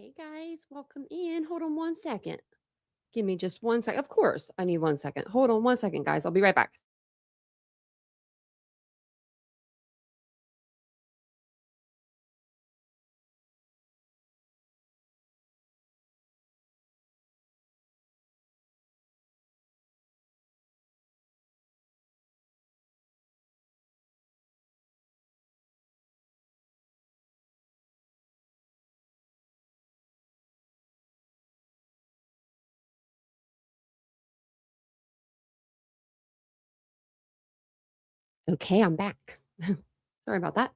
Hey guys, welcome in. Hold on one second. Give me just 1 second. Of course, I need 1 second. Hold on 1 second, guys. I'll be right back. Okay, I'm back. Sorry about that.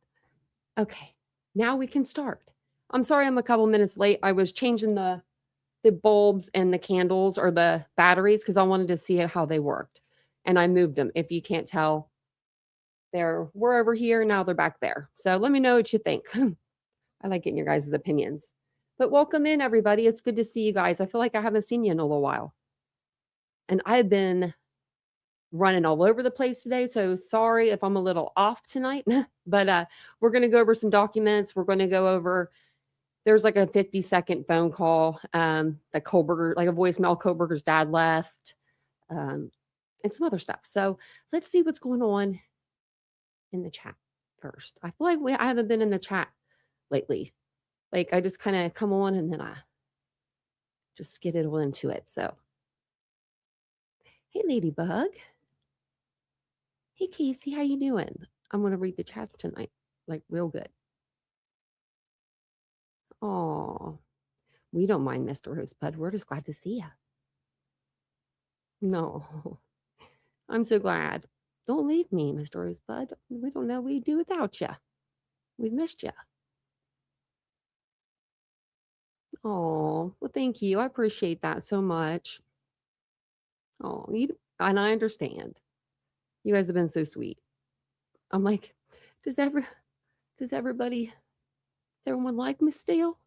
Okay, now we can start. I'm sorry I'm a couple minutes late. I was changing the bulbs and the candles or the batteries because I wanted to see how they worked. And I moved them. If you can't tell, were over here, now they're back there. So let me know what you think. I like getting your guys' opinions. But welcome in, everybody. It's good to see you guys. I feel like I haven't seen you in a little while. And I've been running all over the place today, so sorry if I'm a little off tonight. But we're going to go over some documents. We're going to go over there's like a 50-second phone call that Kohberger, like a voicemail Kohberger's dad left, and some other stuff. So let's see what's going on in the chat first. I feel like I haven't been in the chat lately. Like I just kind of come on and then I just get it all into it. So hey, Ladybug. Hey, Casey, how you doing? I'm going to read the chats tonight, like real good. Oh, we don't mind, Mr. Rosebud. We're just glad to see you. No, I'm so glad. Don't leave me, Mr. Rosebud. We don't know what we'd do without you. We've missed you. Oh, well, thank you. I appreciate that so much. Oh, and I understand. You guys have been so sweet. I'm like, does everybody, everyone like me still?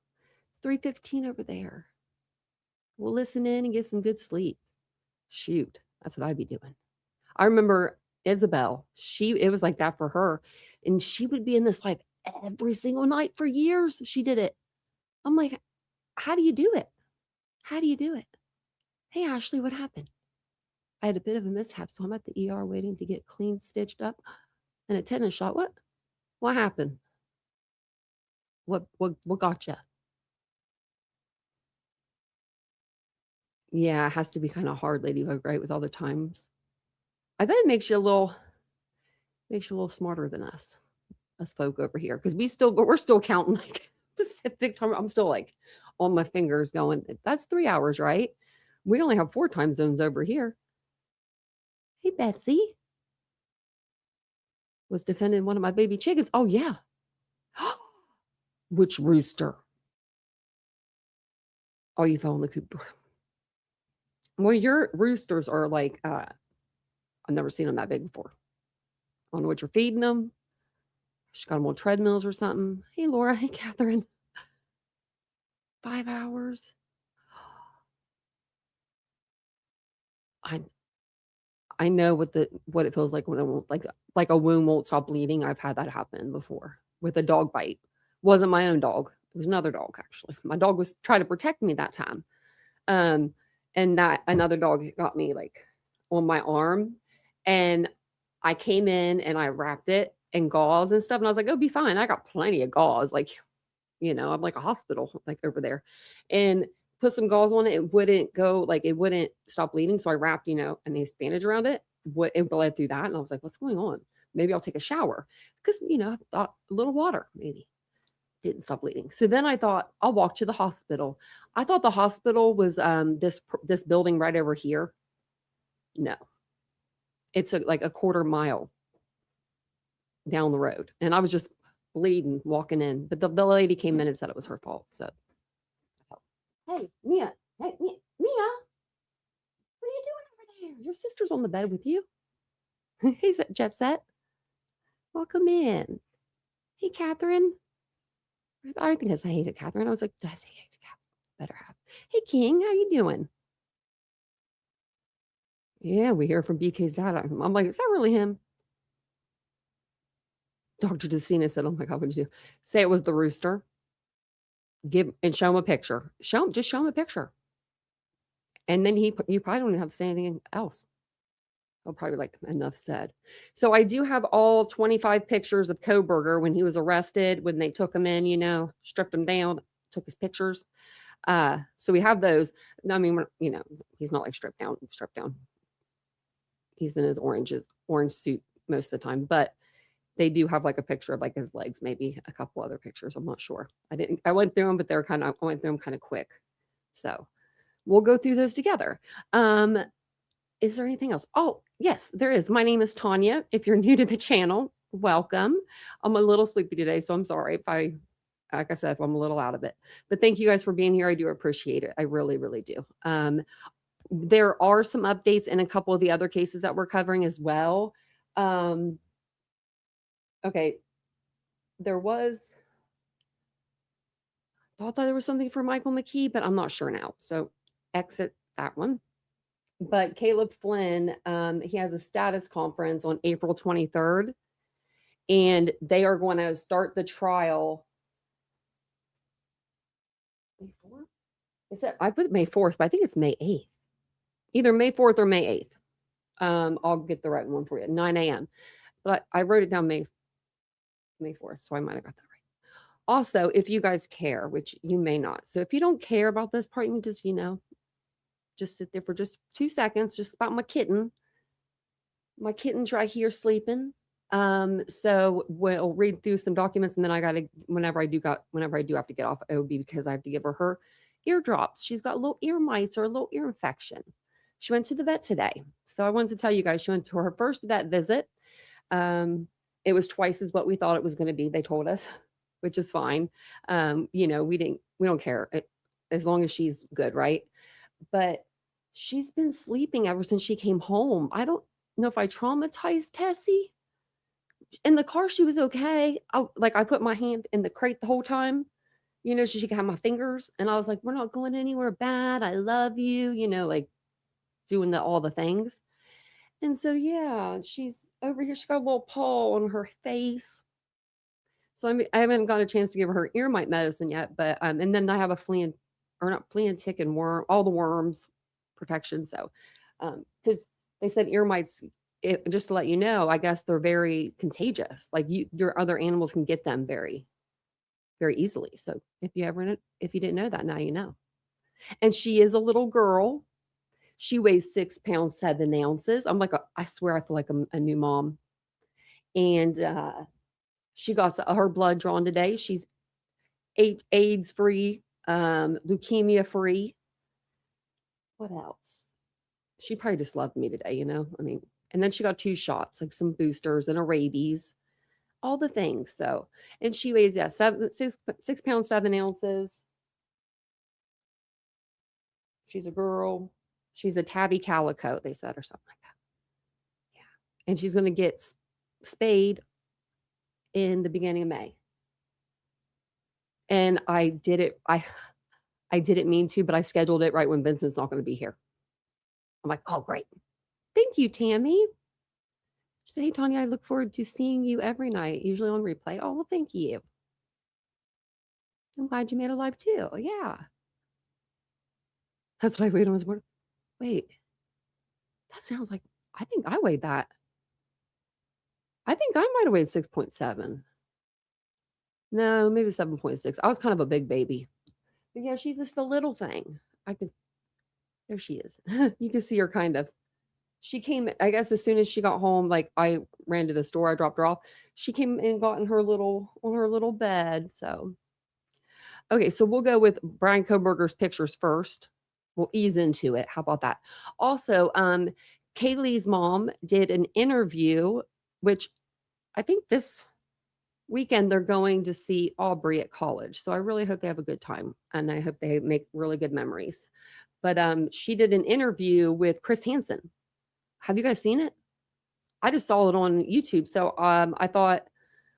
It's 3:15 over there. We'll listen in and get some good sleep. Shoot, that's what I'd be doing. I remember Isabel, it was like that for her. And she would be in this life every single night for years. She did it. I'm like, how do you do it? How do you do it? Hey, Ashley, what happened? I had a bit of a mishap, so I'm at the ER waiting to get clean stitched up and a tetanus shot. What happened? What got you? Yeah, it has to be kind of hard, Ladybug, right? With all the times. I bet it makes you a little smarter than us folk over here, because we're still counting like Pacific time. I'm still like on my fingers going, that's 3 hours, right? We only have 4 time zones over here. Hey, Betsy was defending one of my baby chickens. Oh yeah. Which rooster? Oh, you fell in the coop door. Well, your roosters are like I've never seen them that big before. I don't know what you're feeding them. She's got them on treadmills or something. Hey, Laura. Hey, Catherine. 5 hours. I know what it feels like when it won't, like a wound won't stop bleeding. I've had that happen before with a dog bite. Wasn't my own dog. It was another dog, actually. My dog was trying to protect me that time. And that another dog got me like on my arm. And I came in and I wrapped it in gauze and stuff. And I was like, oh, be fine. I got plenty of gauze. Like, I'm like a hospital, like over there. And put some gauze on it. It wouldn't go, like it wouldn't stop bleeding. So I wrapped, a nice bandage around it. It bled through that. And I was like, what's going on? Maybe I'll take a shower. Because, I thought a little water, maybe. Didn't stop bleeding. So then I thought I'll walk to the hospital. I thought the hospital was this building right over here. No. It's like a quarter mile down the road. And I was just bleeding walking in. But the lady came in and said it was her fault. So hey, Mia. Hey, Mia. What are you doing over there? Your sister's on the bed with you. Hey, Jet Set. Welcome in. Hey, Catherine. I think I said hey to Catherine. I was like, did I say hey to Catherine? Better have. Hey, King. How you doing? Yeah, we hear from BK's dad. I'm like, is that really him? Dr. Decina said, oh my God, what did you do? Say it was the rooster. show him a picture. Just show him a picture. And then you probably don't even have to say anything else. He'll probably like, enough said. So I do have all 25 pictures of Kohberger when he was arrested, when they took him in, stripped him down, took his pictures. So we have those. I mean, he's not like stripped down. He's in his orange suit most of the time, but they do have like a picture of like his legs, maybe a couple other pictures. I'm not sure. I went through them, but I went through them kind of quick. So we'll go through those together. Is there anything else? Oh, yes, there is. My name is Tanya. If you're new to the channel, welcome. I'm a little sleepy today, so I'm sorry like I said, if I'm a little out of it. But thank you guys for being here. I do appreciate it. I really, really do. There are some updates in a couple of the other cases that we're covering as well. Okay. I thought that there was something for Michael McKee, but I'm not sure now. So exit that one. But Caleb Flynn, he has a status conference on April 23rd, and they are going to start the trial. May 4th? I put May 4th, but I think it's May 8th. Either May 4th or May 8th. I'll get the right one for you. 9 a.m. But I wrote it down May 4th, so I might have got that right. Also, if you guys care, which you may not. So if you don't care about this part, you just, just sit there for just 2 seconds, just about my kitten. My kitten's right here sleeping. So we'll read through some documents, and then whenever I do have to get off, it would be because I have to give her ear drops. She's got little ear mites or a little ear infection. She went to the vet today. So I wanted to tell you guys, she went to her first vet visit. It was twice as what we thought it was going to be. They told us, which is fine. We don't care as long as she's good. Right. But she's been sleeping ever since she came home. I don't know if I traumatized Tessie. In the car, she was okay. I put my hand in the crate the whole time, so she could have my fingers. And I was like, we're not going anywhere bad. I love you, like doing all the things. And so, yeah, she's over here. She got a little paw on her face. So I haven't got a chance to give her ear mite medicine yet. But, and then I have a flea and tick and worm, all the worms protection. So, because they said ear mites, just to let you know, I guess they're very contagious. Like your other animals can get them very, very easily. So if you didn't know that, now you know. And she is a little girl. She weighs 6 pounds, 7 ounces. I'm like, I swear I feel like I'm a new mom. And she got her blood drawn today. She's AIDS free, leukemia free. What else? She probably just loved me today, and then she got 2 shots, like some boosters and a rabies, all the things. So, and she weighs, 6 pounds, 7 ounces. She's a girl. She's a tabby calico, they said, or something like that. Yeah. And she's going to get spayed in the beginning of May. And I did it. I didn't mean to, but I scheduled it right when Vincent's not going to be here. I'm like, oh, great. Thank you, Tammy. She said, hey, Tanya, I look forward to seeing you every night, usually on replay. Oh, well, thank you. I'm glad you made a live too. Yeah. That's what I weighed on this morning. Wait, that sounds like, I think I weighed that. I think I might have weighed 6.7. No, maybe 7.6. I was kind of a big baby. But yeah, she's just a little thing. There she is. You can see her kind of. She came, I guess, as soon as she got home, like I ran to the store, I dropped her off. She came and got on her little bed. So, okay, so we'll go with Brian Kohberger's pictures first. We'll ease into it. How about that? Also, Kaylee's mom did an interview, which I think this weekend they're going to see Aubrey at college. So I really hope they have a good time, and I hope they make really good memories. But she did an interview with Chris Hansen. Have you guys seen it? I just saw it on YouTube. So I thought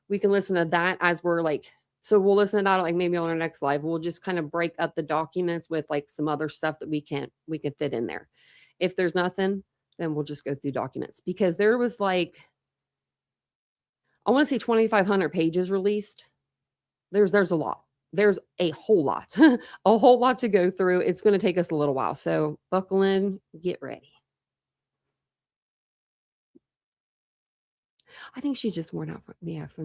we can listen to that as we're so we'll listen to that maybe on our next live. We'll just kind of break up the documents with some other stuff that we can fit in there. If there's nothing, then we'll just go through documents, because there was I want to say 2,500 pages released. There's a lot. there's a whole lot, a whole lot to go through. It's gonna take us a little while, so buckle in, get ready. I think she's just worn out from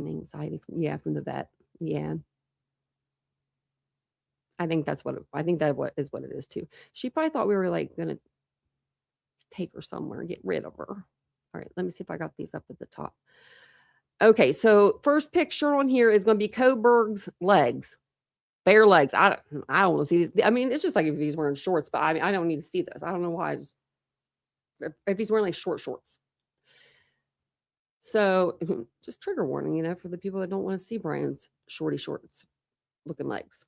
the anxiety, from the vet. Yeah, I think that what is what it is too. She probably thought we were, like, gonna take her somewhere and get rid of her. All right, let me see if I got these up at the top. Okay, so first picture on here is gonna be Kohberg's legs, bare legs. I don't wanna see these. I mean, it's just like if he's wearing shorts, but I mean, I don't need to see this. I don't know why. I just if he's wearing like short shorts. So just trigger warning, for the people that don't want to see Brian's shorty shorts looking legs.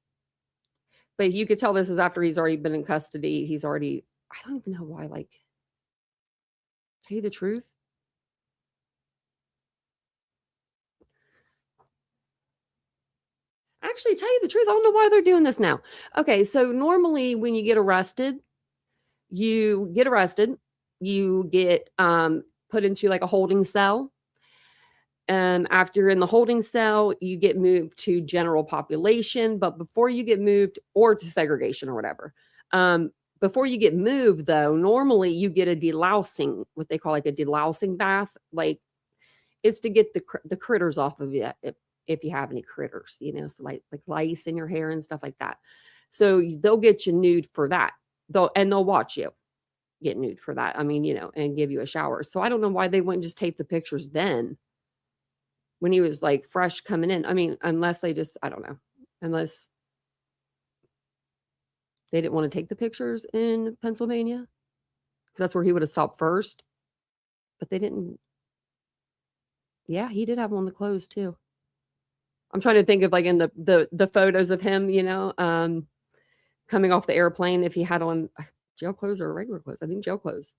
But you could tell this is after he's already been in custody. I don't even know why, like, tell you the truth. Actually, tell you the truth, I don't know why they're doing this now. Okay, so normally when you get arrested, you get arrested, you get put into like a holding cell. After you're in the holding cell, you get moved to general population. But before you get moved, or to segregation or whatever, before you get moved, though, normally you get a delousing, what they call like a delousing bath. Like it's to get the critters off of you if you have any critters, so like lice in your hair and stuff like that. So they'll get you nude for that. They'll watch you get nude for that. I mean, and give you a shower. So I don't know why they wouldn't just take the pictures then when he was like fresh coming in. I mean, unless they just, I don't know, unless they didn't want to take the pictures in Pennsylvania, because that's where he would have stopped first. But they didn't. Yeah, he did have on the clothes too. I'm trying to think of like in the photos of him, coming off the airplane, if he had on jail clothes or regular clothes. I think jail clothes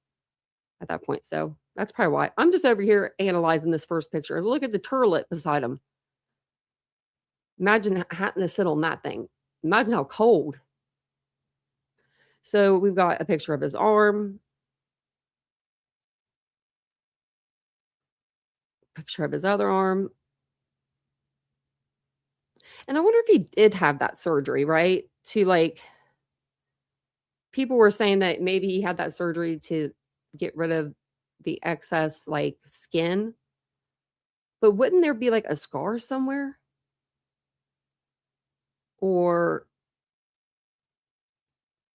at that point. So that's probably why. I'm just over here analyzing this first picture. Look at the turlet beside him. Imagine having to sit on that thing. Imagine how cold. So we've got a picture of his arm, picture of his other arm. And I wonder if he did have that surgery, right? To like, people were saying that maybe he had that surgery to get rid of the excess like skin. But wouldn't there be like a scar somewhere? Or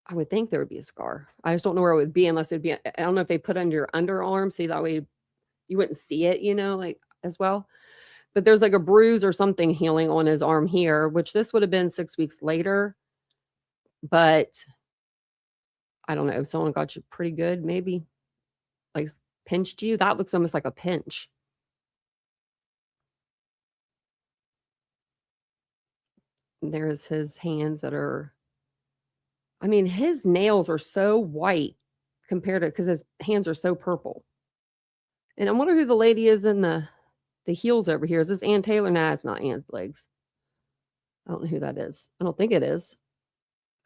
I would think there would be a scar. I just don't know where it would be unless it'd be, I don't know if they put under your underarm so that way you wouldn't see it, like as well. But there's like a bruise or something healing on his arm here, which this would have been 6 weeks later. But I don't know if someone got you pretty good, maybe like pinched you. That looks almost like a pinch. There's his hands that are, I mean, his nails are so white compared to, because his hands are so purple. And I wonder who the lady is in the heels over here. Is this Ann Taylor? Nah, it's not Ann's legs. I don't know who that is. I don't think it is.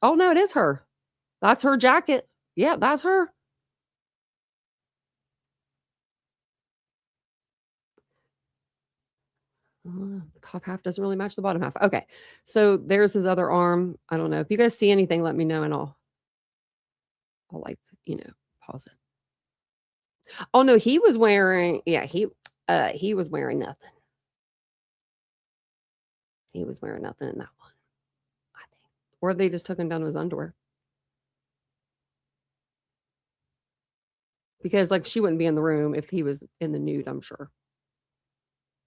Oh, no, it is her. That's her jacket. Yeah, that's her. Top half doesn't really match the bottom half. Okay, so there's his other arm. I don't know. If you guys see anything, let me know, and I'll like, pause it. Oh, no, he was wearing, he was wearing nothing. He was wearing nothing in that one, I think. Or they just took him down to his underwear. Because, like, she wouldn't be in the room if he was in the nude, I'm sure.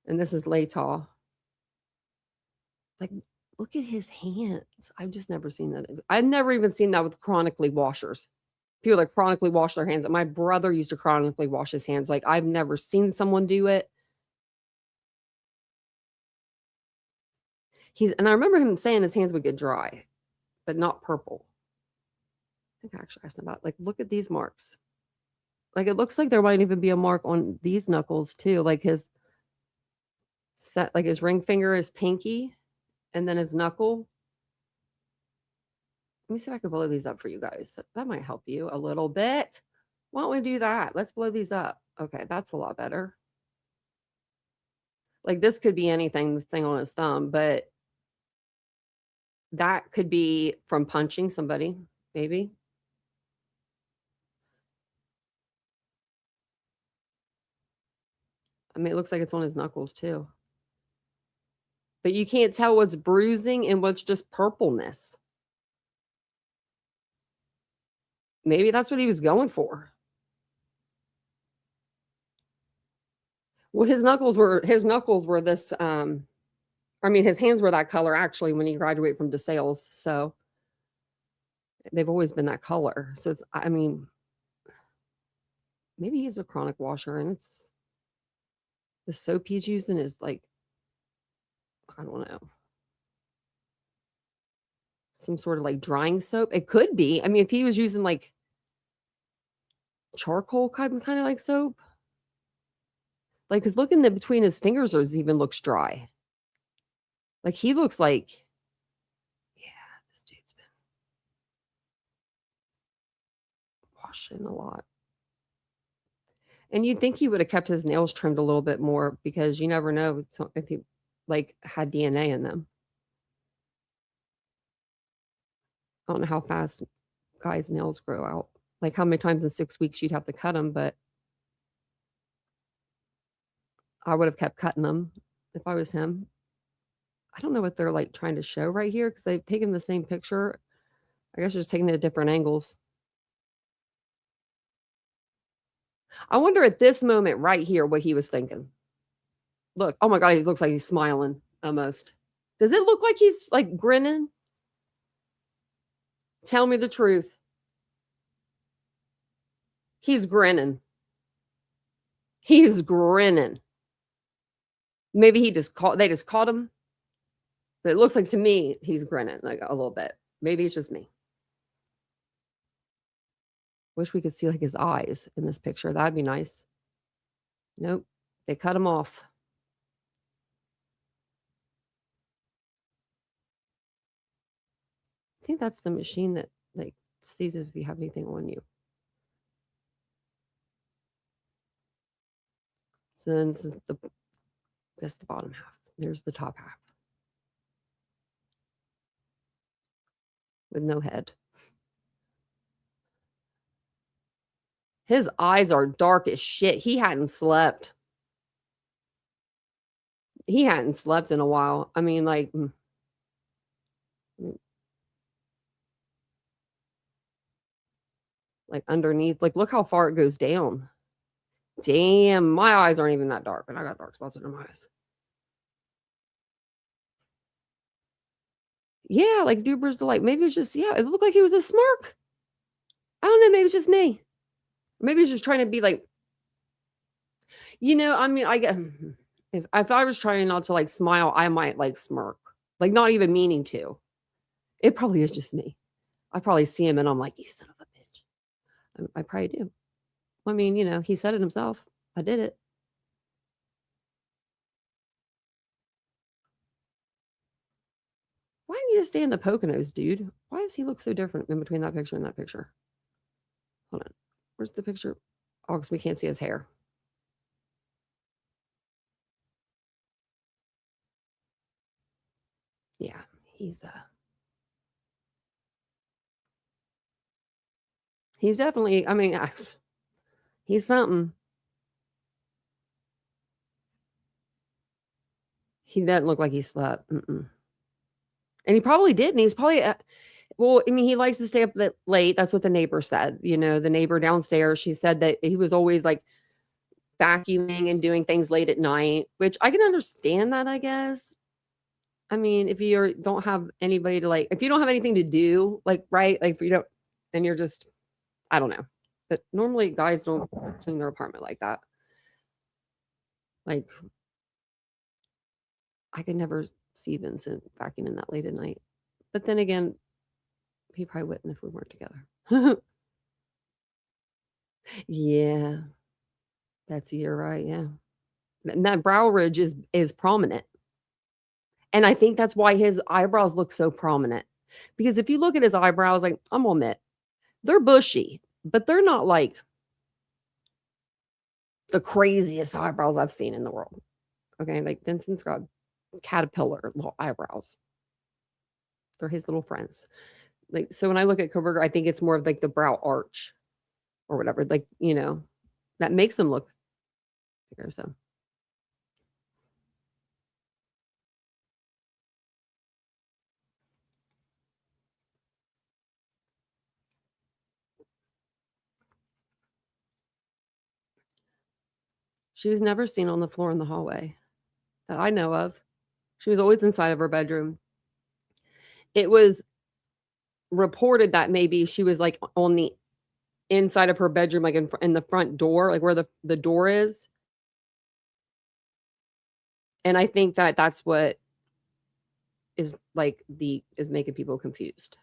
And this is Latah. Like, look at his hands. I've just never seen that. I've never even seen that with chronically washers. People that chronically wash their hands. My brother used to chronically wash his hands. Like, I've never seen someone do it. And I remember him saying his hands would get dry, but not purple. I think I actually asked him about, like, look at these marks. Like, it looks like there might even be a mark on these knuckles too. Like his ring finger is pinky, and then his knuckle. Let me see if I can blow these up for you guys. That might help you a little bit. Why don't we do that? Let's blow these up. Okay, that's a lot better. Like, this could be anything, the thing on his thumb, but That could be from punching somebody, maybe. I mean, it looks like it's on his knuckles too. But you can't tell what's bruising and what's just purpleness. Maybe that's what he was going for. Well, his knuckles were this, I mean, his hands were that color actually when he graduated from DeSales, so they've always been that color. So it's, I mean, maybe he's a chronic washer and it's the soap he's using is like, I don't know, some sort of like drying soap. It could be. I mean, if he was using like charcoal kind of like soap, like, cause looking in between his fingers even looks dry. Like he looks like, yeah, this dude's been washing a lot. And you'd think he would have kept his nails trimmed a little bit more because you never know if he like had DNA in them. I don't know how fast guys' nails grow out. Like how many times in 6 weeks you'd have to cut them, but I would have kept cutting them if I was him. I don't know what they're like trying to show right here because they've taken the same picture. I guess just taking it at different angles. I wonder at this moment right here what he was thinking. Look, oh my God, he looks like he's smiling almost. Does it look like he's like grinning? Tell me the truth. He's grinning. He's grinning. Maybe they just caught him. But it looks like to me he's grinning like a little bit. Maybe it's just me. Wish we could see like his eyes in this picture. That'd be nice. Nope. They cut him off. I think that's the machine that like sees if you have anything on you. So then that's the bottom half. There's the top half. With no head. His eyes are dark as shit. He hadn't slept. He hadn't slept in a while. I mean, like, underneath. Like, look how far it goes down. Damn, my eyes aren't even that dark, and I got dark spots under my eyes. Yeah, like Duber's Delight. Maybe it's just, yeah, it looked like he was a smirk. I don't know. Maybe it's just me. Maybe he's just trying to be like, I mean, I get if I was trying not to like smile, I might like smirk, like not even meaning to. It probably is just me. I probably see him and I'm like, you son of a bitch. I probably do. I mean, he said it himself. I did it. Why didn't you just stay in the Poconos, dude? Why does he look so different in between that picture and that picture? Hold on. Where's the picture? Oh, because we can't see his hair. Yeah, he's definitely, I mean, he's something. He doesn't look like he slept. And he probably didn't. He's probably, well, I mean, he likes to stay up late. That's what the neighbor said. The neighbor downstairs, she said that he was always like vacuuming and doing things late at night, which I can understand that, I guess. I mean, if you don't have anybody to like, if you don't have anything to do, like, right, like if you don't, and you're just, I don't know. But normally guys don't clean their apartment like that. Like, I could never see Vincent vacuuming that late at night. But then again, he probably wouldn't if we weren't together. Yeah, Betsy, you're right. Yeah, and that brow ridge is prominent, and I think that's why his eyebrows look so prominent. Because if you look at his eyebrows, like I'm gonna admit, they're bushy, but they're not like the craziest eyebrows I've seen in the world. Okay, like Vincent's got caterpillar little eyebrows. They're his little friends. Like, so when I look at Kohberger, I think it's more of like the brow arch or whatever, like, you know, that makes them look bigger. So she was never seen on the floor in the hallway that I know of. She was always inside of her bedroom. It was reported that maybe she was like on the inside of her bedroom, like in the front door, like where the door is. And I think that that's what is like is making people confused.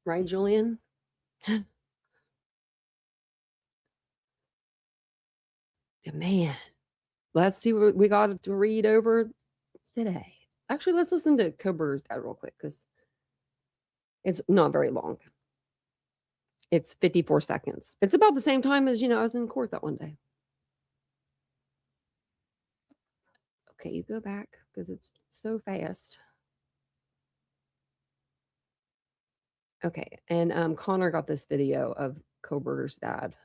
Right, Julian? Man, let's see what we got to read over today. Actually, let's listen to Kohberger's dad real quick because it's not very long. It's 54 seconds. It's about the same time as, I was in court that one day. Okay, you go back because it's so fast. Okay, and Connor got this video of Kohberger's dad.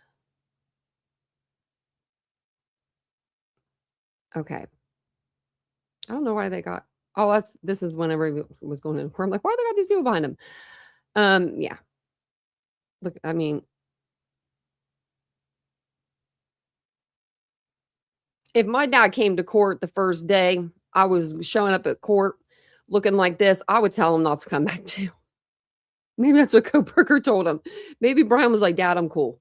Okay. I don't know why they got. Oh, this is whenever he was going in. I'm like, why they got these people behind him? Yeah. Look, I mean, if my dad came to court the first day I was showing up at court looking like this, I would tell him not to come back too. Maybe that's what Kohberger told him. Maybe Brian was like, Dad, I'm cool.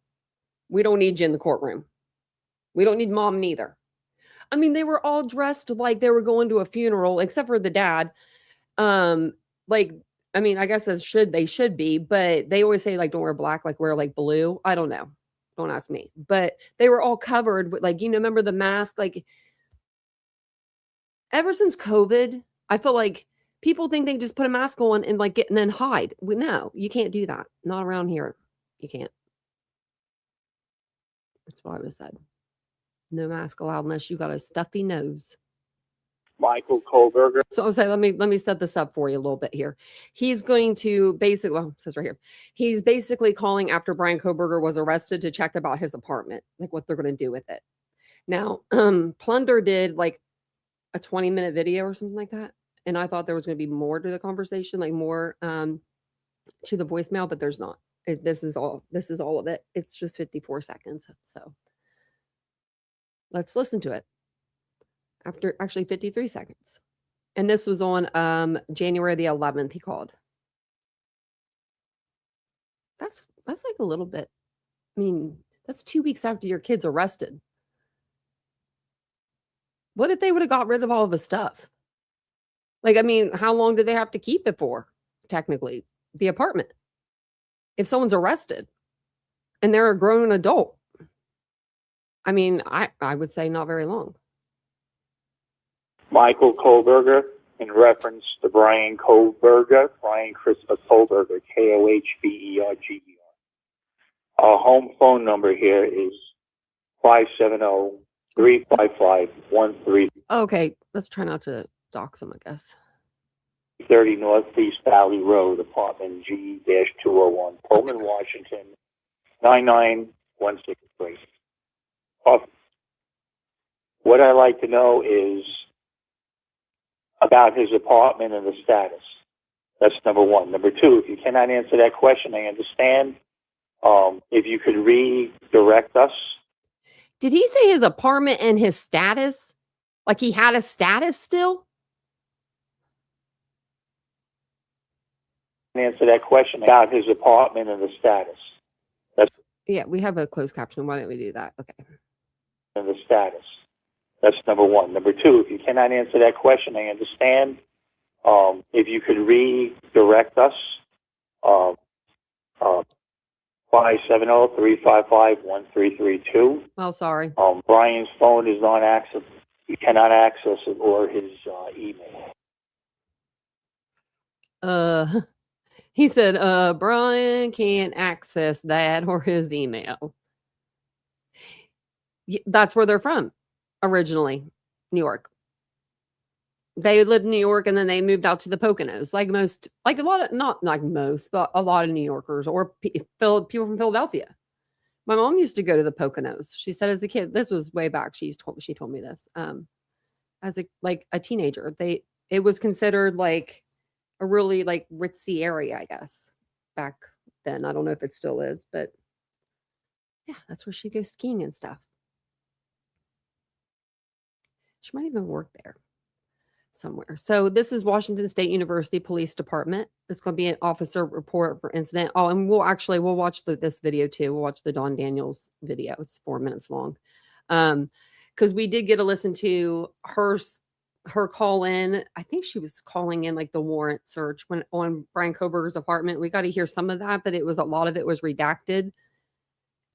We don't need you in the courtroom. We don't need Mom neither. I mean, they were all dressed like they were going to a funeral, except for the dad. Like, I mean, I guess they should be, but they always say like don't wear black, like wear like blue. I don't know. Don't ask me. But they were all covered with like, remember the mask? Like ever since COVID, I feel like people think they just put a mask on and like get and then hide. No, you can't do that. Not around here. You can't. That's what I was said. No mask allowed unless you got a stuffy nose. Michael Kohberger. So I'll say, let me set this up for you a little bit here. He's going to basically, well, it says right here, he's basically calling after Brian Kohberger was arrested to check about his apartment, like what they're going to do with it. Now, Plunder did like a 20-minute video or something like that. And I thought there was going to be more to the conversation, like more to the voicemail, but there's not. This is all of it. It's just 54 seconds. So let's listen to it. After actually 53 seconds. And this was on January the 11th, he called. That's like a little bit. I mean, that's 2 weeks after your kid's arrested. What if they would have got rid of all of his stuff? Like, I mean, how long do they have to keep it for, technically? The apartment. If someone's arrested and they're a grown adult, I mean, I would say not very long. Michael Kohberger, in reference to Brian Kohberger, Brian Christopher Kohberger, Kohberger. Our home phone number here is 570-355-13. Okay, let's try not to dox them, I guess. 30 Northeast Valley Road, apartment G-201, Pullman, Washington, 99163. What I'd like to know is about his apartment and the status. That's number one. Number two, if you cannot answer that question, I understand. If you could redirect us. Did he say his apartment and his status? Like he had a status still? Answer that question about his apartment and the status. Yeah, we have a closed caption. Why don't we do that? Okay. And the status. That's number one. Number two, if you cannot answer that question, I understand. If you could redirect us, 570-355-1332. Oh, sorry. Brian's phone is not access. You cannot access it or his email. He said, Brian can't access that or his email. That's where they're from originally, New York. they lived in New York and then they moved out to the Poconos, like most, like a lot of, not like most, but a lot of New Yorkers or people from Philadelphia. My mom used to go to the Poconos. She said as a kid, this was way back. She told me this. As a teenager, it was considered like a really like ritzy area, I guess, back then. I don't know if it still is, but yeah, that's where she goes skiing and stuff. She might even work there somewhere. So this is Washington State University Police Department. It's going to be an officer report for incident. Oh, and we'll watch this video too. We'll watch the Dawn Daniels video. It's 4 minutes long. Because we did get to listen to her call in. I think she was calling in like the warrant search on Brian Kohberger's apartment. We got to hear some of that, but a lot of it was redacted.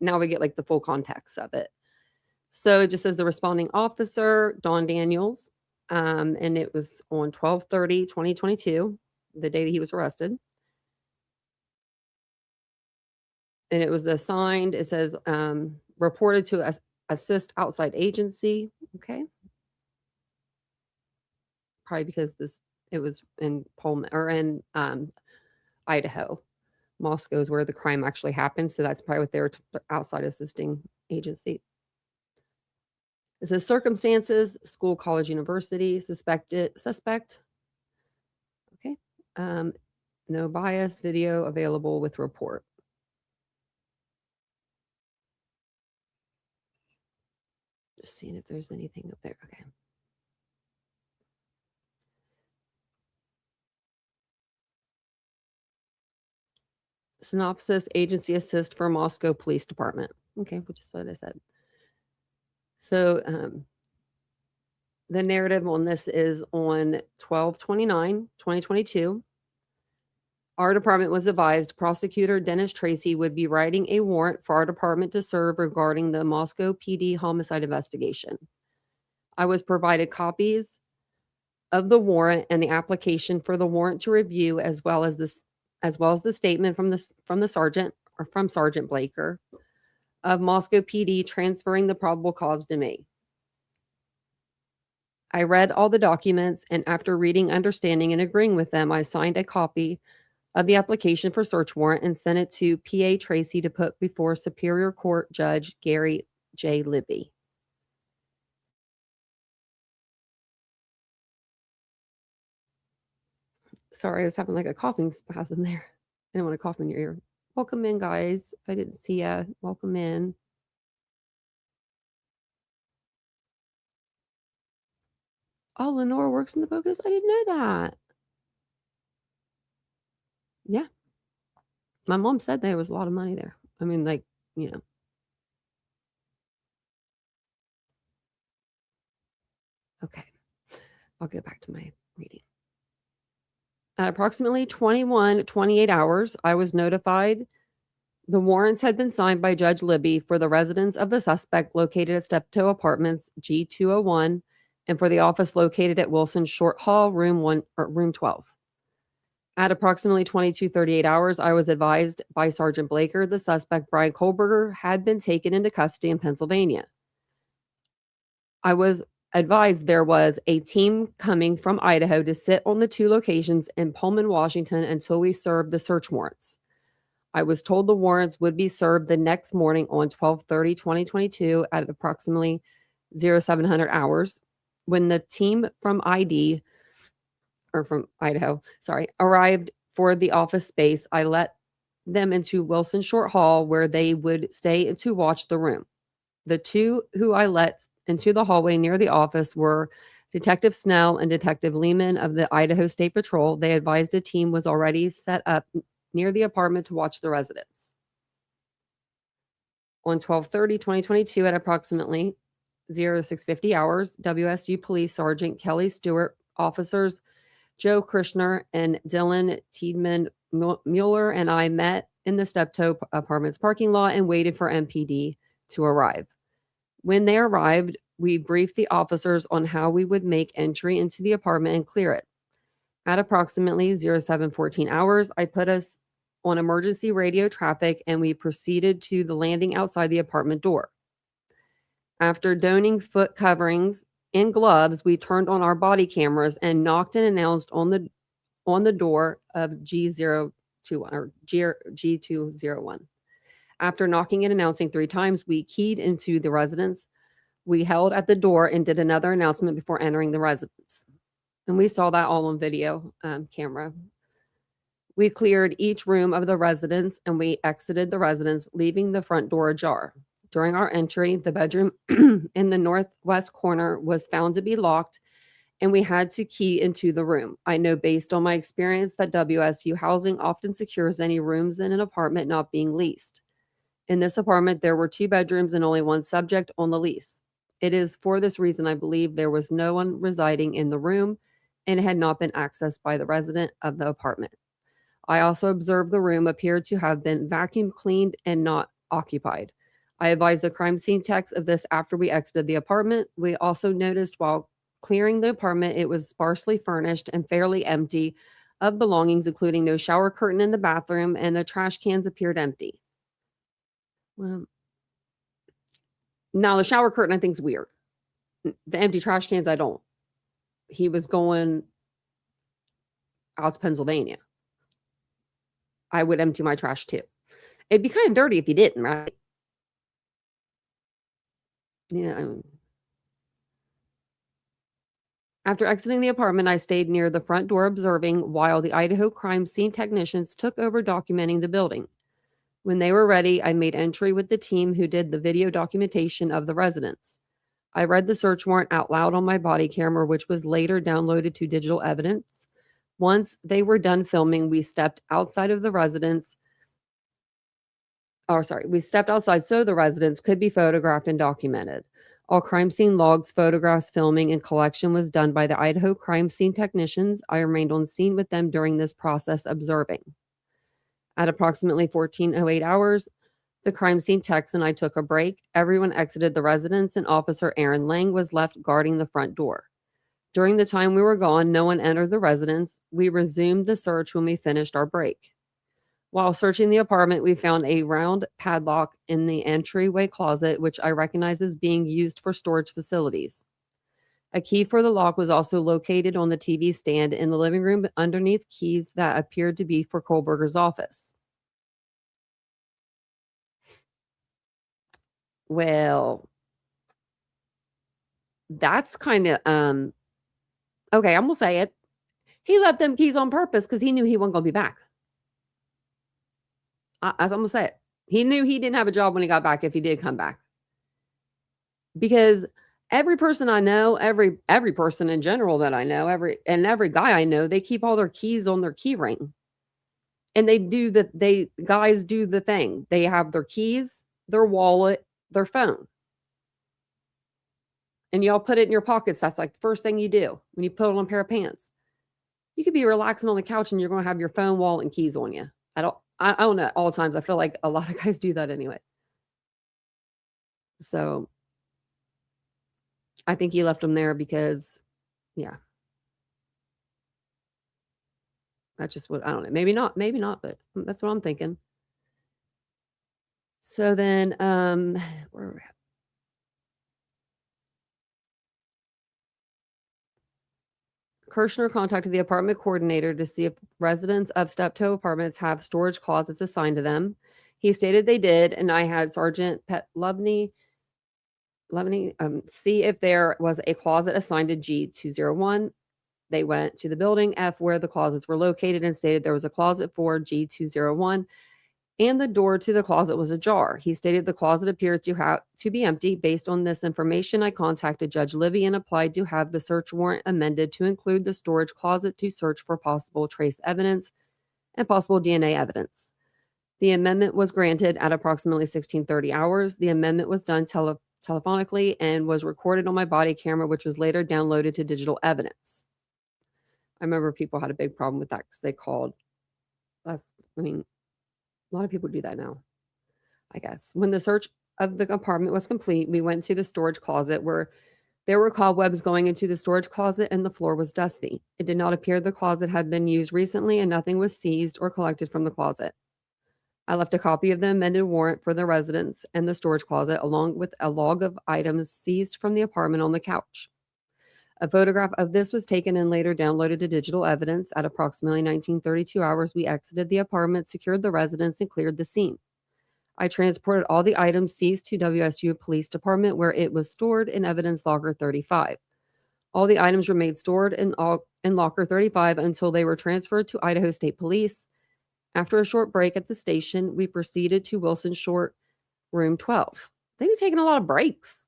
Now we get like the full context of it. So it just says the responding officer, Dawn Daniels, and it was on 12/30/2022, the day that he was arrested. And it was assigned, it says, reported to assist outside agency. Okay. Probably because it was in Pullman or in Idaho. Moscow is where the crime actually happened. So that's probably what they were outside assisting agency. It says circumstances, school, college, university, suspect. Okay. No bias, video available with report. Just seeing if there's anything up there. Okay. Synopsis, agency assist for Moscow Police Department. Okay, which is what I said. So the narrative on this is on 12/29/2022. Our department was advised Prosecutor Dennis Tracy would be writing a warrant for our department to serve regarding the Moscow PD homicide investigation. I was provided copies of the warrant and the application for the warrant to review, as well as the statement from the sergeant or from Sergeant Blaker of Moscow PD transferring the probable cause to me. I read all the documents, and after reading, understanding, and agreeing with them, I signed a copy of the application for search warrant and sent it to PA Tracy to put before Superior Court Judge Gary J. Libby. Sorry, I was having like a coughing spasm there. I didn't want to cough in your ear. Welcome in, guys. If I didn't see ya, welcome in. Oh, Lenore works in the Poconos? I didn't know that. Yeah. My mom said there was a lot of money there. I mean, like, you know. Okay. I'll go back to my reading. At approximately 21:28 hours, I was notified the warrants had been signed by Judge Libby for the residence of the suspect located at Steptoe Apartments, G201, and for the office located at Wilson Short Hall, room 12. At approximately 22:38 hours, I was advised by Sergeant Blaker the suspect, Brian Kohberger, had been taken into custody in Pennsylvania. I was advised there was a team coming from Idaho to sit on the two locations in Pullman, Washington until we served the search warrants. I was told the warrants would be served the next morning on 12/30/2022 at approximately 0700 hours. When the team from Idaho arrived for the office space, I let them into Wilson Short Hall where they would stay to watch the room. The two who I let into the hallway near the office were Detective Snell and Detective Lehman of the Idaho State Patrol. They advised a team was already set up near the apartment to watch the residents. On 12/30/2022 at approximately 0650 hours, WSU Police Sergeant Kelly Stewart, officers Joe Krishner and Dylan Tiedman Mueller, and I met in the Steptoe Apartments parking lot and waited for MPD to arrive. When they arrived, we briefed the officers on how we would make entry into the apartment and clear it. At approximately 0714 hours, I put us on emergency radio traffic and we proceeded to the landing outside the apartment door. After donning foot coverings and gloves, we turned on our body cameras and knocked and announced on the door of G021 or G201. After knocking and announcing 3 times, we keyed into the residence. We held at the door and did another announcement before entering the residence. And we saw that all on video camera. We cleared each room of the residence and we exited the residence, leaving the front door ajar. During our entry, the bedroom in the northwest corner was found to be locked, and we had to key into the room. I know based on my experience that WSU housing often secures any rooms in an apartment not being leased. In this apartment, there were 2 bedrooms and only 1 subject on the lease. It is for this reason I believe there was no one residing in the room and it had not been accessed by the resident of the apartment. I also observed the room appeared to have been vacuum cleaned and not occupied. I advised the crime scene techs of this after we exited the apartment. We also noticed while clearing the apartment, it was sparsely furnished and fairly empty of belongings, including no shower curtain in the bathroom, and the trash cans appeared empty. Well, now the shower curtain I think is weird. The empty trash cans, I don't. He was going out to Pennsylvania. I would empty my trash too. It'd be kind of dirty if you didn't, right? Yeah. After exiting the apartment, I stayed near the front door observing while the Idaho crime scene technicians took over documenting the building. When they were ready, I made entry with the team who did the video documentation of the residence. I read the search warrant out loud on my body camera, which was later downloaded to digital evidence. Once they were done filming, we stepped outside of the residence. We stepped outside so the residence could be photographed and documented. All crime scene logs, photographs, filming, and collection was done by the Idaho crime scene technicians. I remained on scene with them during this process, observing. At approximately 14:08 hours, the crime scene techs and I took a break. Everyone exited the residence, and Officer Aaron Lang was left guarding the front door. During the time we were gone, no one entered the residence. We resumed the search when we finished our break. While searching the apartment, we found a round padlock in the entryway closet, which I recognize as being used for storage facilities. A key for the lock was also located on the TV stand in the living room underneath keys that appeared to be for Kohberger's office. Well, that's kind of, okay, I'm going to say it. He left them keys on purpose because he knew he wasn't going to be back. I'm going to say it. He knew he didn't have a job when he got back if he did come back. Because every person I know, every person in general that I know, every guy I know, they keep all their keys on their key ring. And guys do the thing. They have their keys, their wallet, their phone. And y'all put it in your pockets. That's like the first thing you do when you put on a pair of pants. You could be relaxing on the couch and you're going to have your phone, wallet, and keys on you. I don't know, all times. I feel like a lot of guys do that anyway. So I think he left them there because, yeah. That's just what, I don't know. Maybe not, but that's what I'm thinking. So then, where are we at? Kirshner contacted the apartment coordinator to see if residents of Steptoe apartments have storage closets assigned to them. He stated they did, and I had Sergeant Pet Lovney see if there was a closet assigned to G201. They went to the building F where the closets were located and stated there was a closet for G201 and the door to the closet was ajar. He stated the closet appeared to be empty. Based on this information, I contacted Judge Libby and applied to have the search warrant amended to include the storage closet to search for possible trace evidence and possible DNA evidence. The amendment was granted at approximately 16:30 hours. The amendment was done telephonically and was recorded on my body camera, which was later downloaded to digital evidence. I remember people had a big problem with that because they called. A lot of people do that now, I guess. When the search of the apartment was complete, we went to the storage closet where there were cobwebs going into the storage closet and the floor was dusty. It did not appear the closet had been used recently and nothing was seized or collected from the closet. I left a copy of the amended warrant for the residence and the storage closet along with a log of items seized from the apartment on the couch. A photograph of this was taken and later downloaded to digital evidence. At approximately 1932 hours, we exited the apartment, secured the residence, and cleared the scene. I transported all the items seized to WSU Police Department, where it was stored in evidence locker 35. All the items remained stored in locker 35 until they were transferred to Idaho State Police. After a short break at the station, we proceeded to Wilson Short, room 12. They be taking a lot of breaks.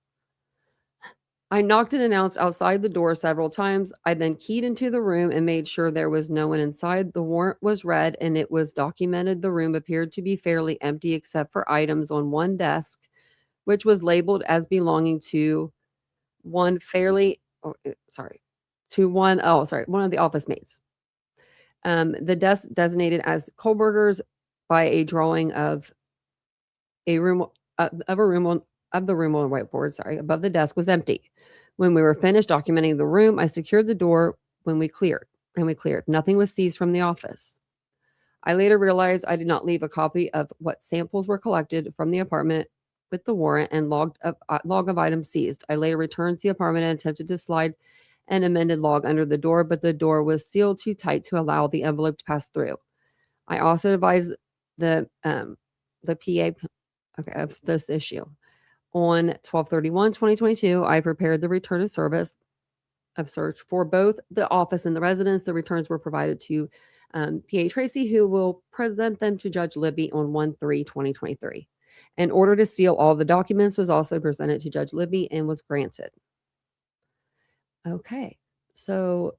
I knocked and announced outside the door several times. I then keyed into the room and made sure there was no one inside. The warrant was read and it was documented. The room appeared to be fairly empty except for items on one desk, which was labeled as belonging to one of the office mates. The desk designated as Kohberger's by a drawing of the room on whiteboard, above the desk was empty. When we were finished documenting the room, I secured the door we cleared. Nothing was seized from the office. I later realized I did not leave a copy of what samples were collected from the apartment with the warrant and log of items seized. I later returned to the apartment and attempted to slide an amended log under the door, but the door was sealed too tight to allow the envelope to pass through. I also advised the PA of this issue. On 12/31/2022, I prepared the return of service of search for both the office and the residence. The returns were provided to PA Tracy, who will present them to Judge Libby on 1/3/2023. An order to seal all the documents was also presented to Judge Libby and was granted. Okay, so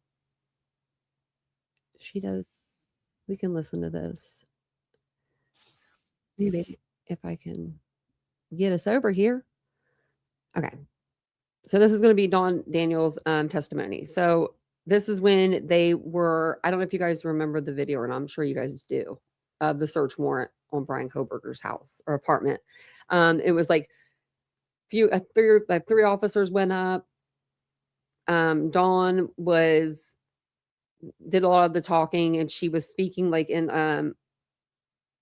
we can listen to this. Maybe if I can get us over here. Okay. So this is going to be Don Daniels' testimony. So this is when they were, I don't know if you guys remember the video, or not, I'm sure you guys do, of the search warrant on Brian Kohberger's house or apartment. It was like three officers went up. Dawn did a lot of the talking, and she was speaking like in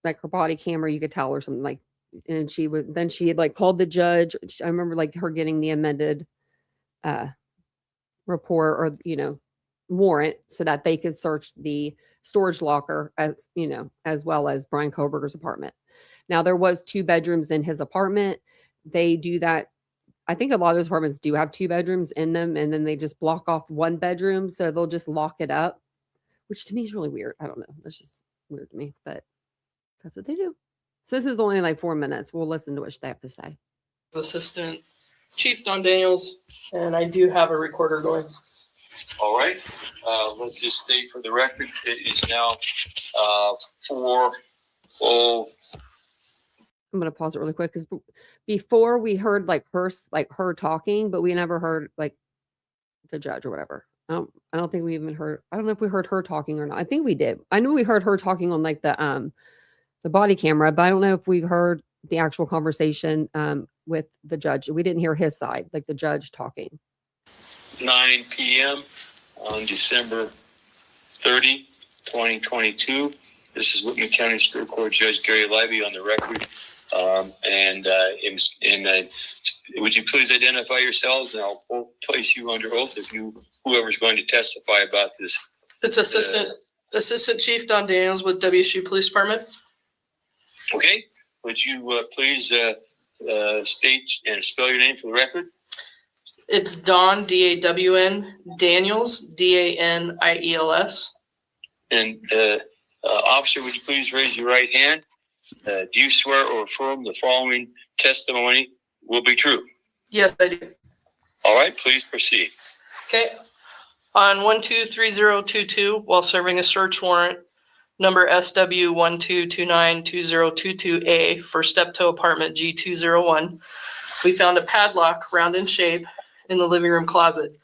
like her body camera, you could tell, or something like. And she had like called the judge. I remember like her getting the amended report, or warrant, so that they could search the storage locker as well as Brian Kohberger's apartment. Now there was 2 bedrooms in his apartment. They do that. I think a lot of those apartments do have 2 bedrooms in them, and then they just block off 1 bedroom, so they'll just lock it up, which to me is really weird. I don't know. That's just weird to me, but that's what they do. So this is only like 4 minutes. We'll listen to what they have to say. Assistant Chief Don Daniels, and I do have a recorder going. All right. Let's just state for the record, it is now 4:00. I'm going to pause it really quick, because before we heard like her talking, but we never heard like the judge or whatever. I don't think we even heard. I don't know if we heard her talking or not. I think we did. I knew we heard her talking on like the body camera, but I don't know if we heard the actual conversation with the judge. We didn't hear his side, like the judge talking. 9 p.m. on December 30, 2022. This is Whitman County Superior Court Judge Gary Libby on the record. Would you please identify yourselves, and I'll place you under oath if whoever's going to testify about this. It's Assistant Chief Don Daniels with WSU Police Department. Okay. Would you please state and spell your name for the record? It's Don, D-A-W-N, Daniels, D-A-N-I-E-L-S. And officer, would you please raise your right hand? Do you swear or affirm the following testimony will be true? Yes, I do. All right, please proceed. Okay. On 123022, while serving a search warrant, number SW12292022A for Steptoe Apartment G201, we found a padlock round in shape in the living room closet.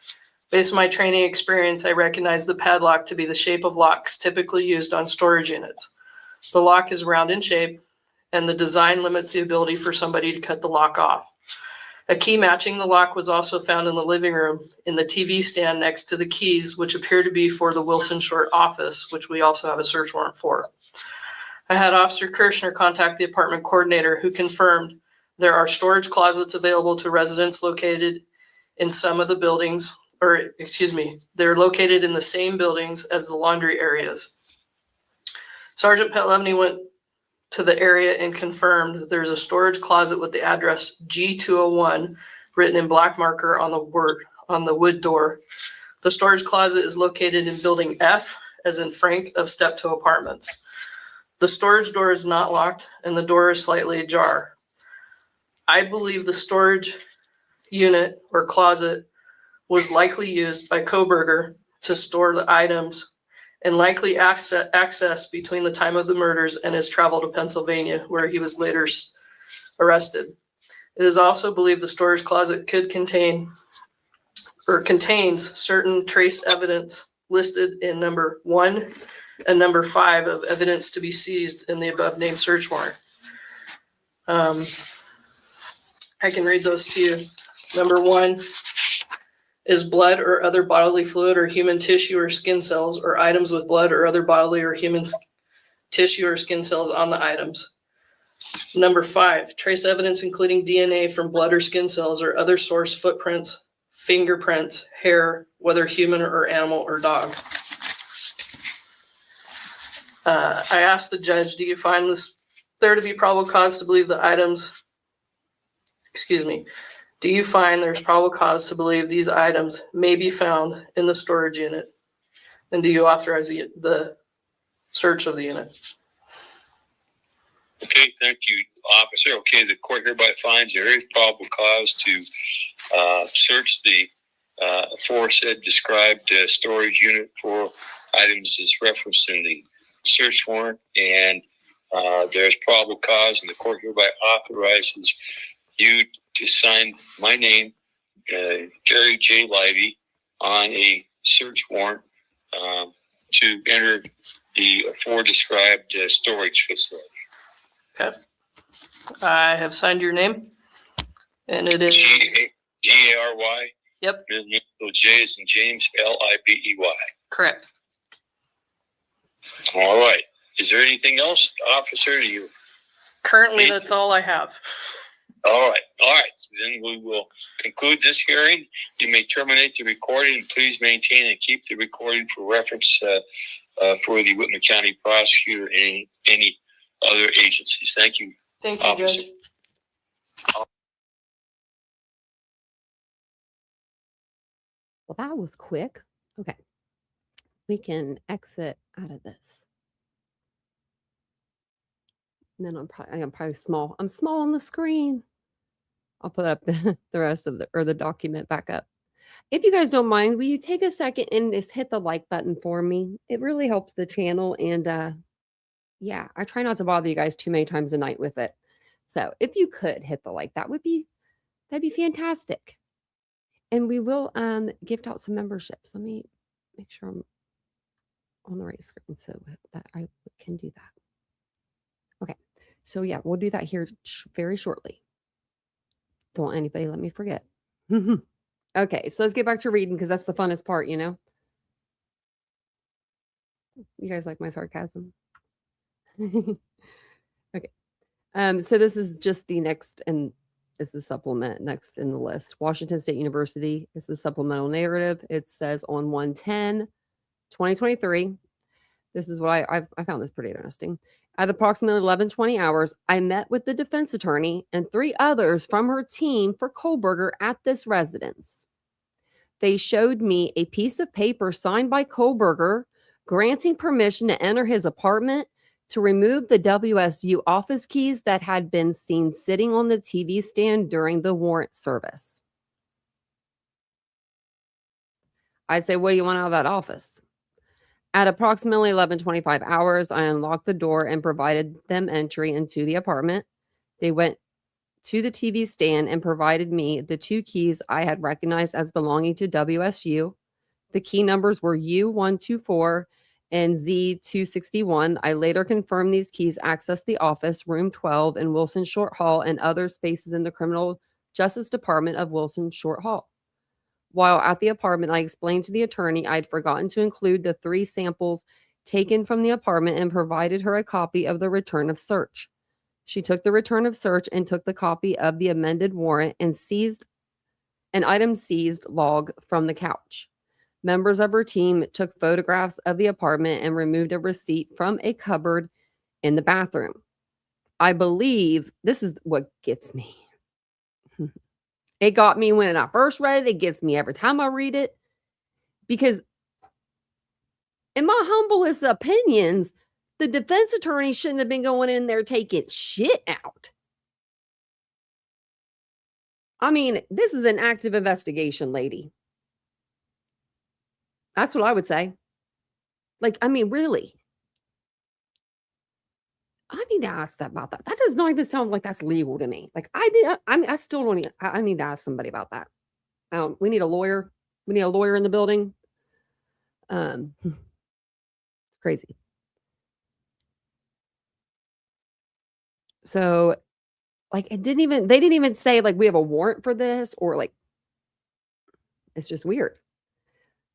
Based on my training experience, I recognize the padlock to be the shape of locks typically used on storage units. The lock is round in shape, and the design limits the ability for somebody to cut the lock off. A key matching the lock was also found in the living room in the TV stand next to the keys, which appear to be for the Wilson Short office, which we also have a search warrant for. I had Officer Kirshner contact the apartment coordinator, who confirmed there are storage closets available to residents located in some of the buildings or excuse me, they're located in the same buildings as the laundry areas. Sergeant Petlevny went to the area and confirmed there's a storage closet with the address G201 written in black marker on the wood door. The storage closet is located in building F, as in Frank, of Steptoe Apartments. The storage door is not locked and the door is slightly ajar. I believe the storage unit or closet was likely used by Kohberger to store the items and likely accessed between the time of the murders and his travel to Pennsylvania, where he was later arrested. It is also believed the storage closet could contain or contains certain trace evidence listed in number 1 and number 5 of evidence to be seized in the above named search warrant. I can read those to you. Number 1 is blood or other bodily fluid or human tissue or skin cells or items with blood or other bodily or human tissue or skin cells on the items. Number 5, trace evidence including DNA from blood or skin cells or other source footprints, fingerprints, hair, whether human or animal or dog. I asked the judge, do you find there to be probable cause to believe the items, do you find there's probable cause to believe these items may be found in the storage unit? And do you authorize the search of the unit? Okay, thank you, officer. Okay, the court hereby finds there is probable cause to search the aforesaid described storage unit for items as referenced in the search warrant, and there's probable cause, and the court hereby authorizes you to sign my name, Gary J. Livey, on a search warrant to enter the aforedescribed storage facility. Okay. I have signed your name, and it is G-A-R-Y. Yep. J is in James, L-I-B-E-Y. Correct. All right. Is there anything else, officer? Currently, that's all I have. All right. All right. So then we will conclude this hearing. You may terminate the recording. Please maintain and keep the recording for reference for the Whitman County prosecutor and any other agencies. Thank you. Thank you, officer. Judge. Well, that was quick. Okay. We can exit out of this. And then I'm probably small. I'm small on the screen. I'll put up the rest of the document back up. If you guys don't mind, will you take a second and just hit the like button for me? It really helps the channel. And yeah, I try not to bother you guys too many times a night with it. So if you could hit the like, that'd be fantastic. And we will gift out some memberships. Let me make sure I'm on the right screen so that I can do that. Okay. So yeah, we'll do that here very shortly. Don't want anybody let me forget. Okay, so let's get back to reading because that's the funnest part, you know. You guys like my sarcasm? Okay. So this is just the next, and it's the supplement next in the list. Washington State University is the supplemental narrative. It says on 1/10/2023. This is what I found this pretty interesting. At approximately 11:20 hours, I met with the defense attorney and 3 others from her team for Kohberger at this residence. They showed me a piece of paper signed by Kohberger granting permission to enter his apartment, to remove the WSU office keys that had been seen sitting on the TV stand during the warrant service. I say, what do you want out of that office? At approximately 11:25 hours, I unlocked the door and provided them entry into the apartment. They went to the TV stand and provided me the 2 keys I had recognized as belonging to WSU. The key numbers were U124 and Z261. I later confirmed these keys accessed the office, room 12 in Wilson Short Hall, and other spaces in the Criminal Justice Department of Wilson Short Hall. While at the apartment, I explained to the attorney I'd forgotten to include the 3 samples taken from the apartment and provided her a copy of the return of search. She took the return of search and took the copy of the amended warrant and an item seized log from the couch. Members of her team took photographs of the apartment and removed a receipt from a cupboard in the bathroom. I believe this is what gets me. It got me when I first read it. It gets me every time I read it. Because in my humblest opinions, the defense attorney shouldn't have been going in there taking shit out. I mean, this is an active investigation, lady. That's what I would say. Like, I mean, really. I need to ask that about that. That does not even sound like that's legal to me. Like, I still don't need, I need to ask somebody about that. We need a lawyer. We need a lawyer in the building. Crazy. So, like, they didn't even say, like, we have a warrant for this, or like, it's just weird.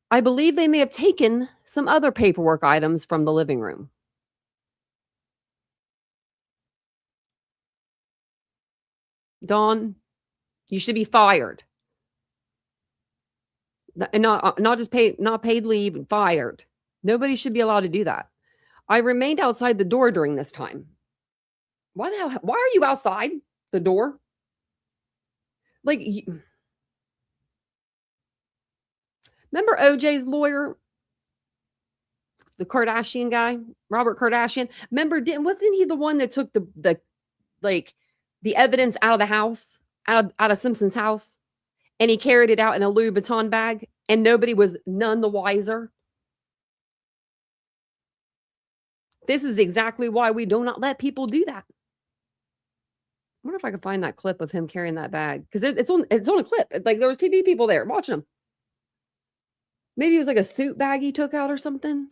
I believe they may have taken some other paperwork items from the living room. Dawn, you should be fired. And not just paid leave, fired. Nobody should be allowed to do that. I remained outside the door during this time. Why are you outside the door? Like, remember OJ's lawyer, the Kardashian guy, Robert Kardashian? Remember, wasn't he the one that took the evidence out of the house, out of Simpson's house, and he carried it out in a Louis Vuitton bag, and nobody was none the wiser? This is exactly why we do not let people do that. I wonder if I can find that clip of him carrying that bag, because it's on a clip. Like, there was TV people there watching him. Maybe it was like a suit bag he took out or something.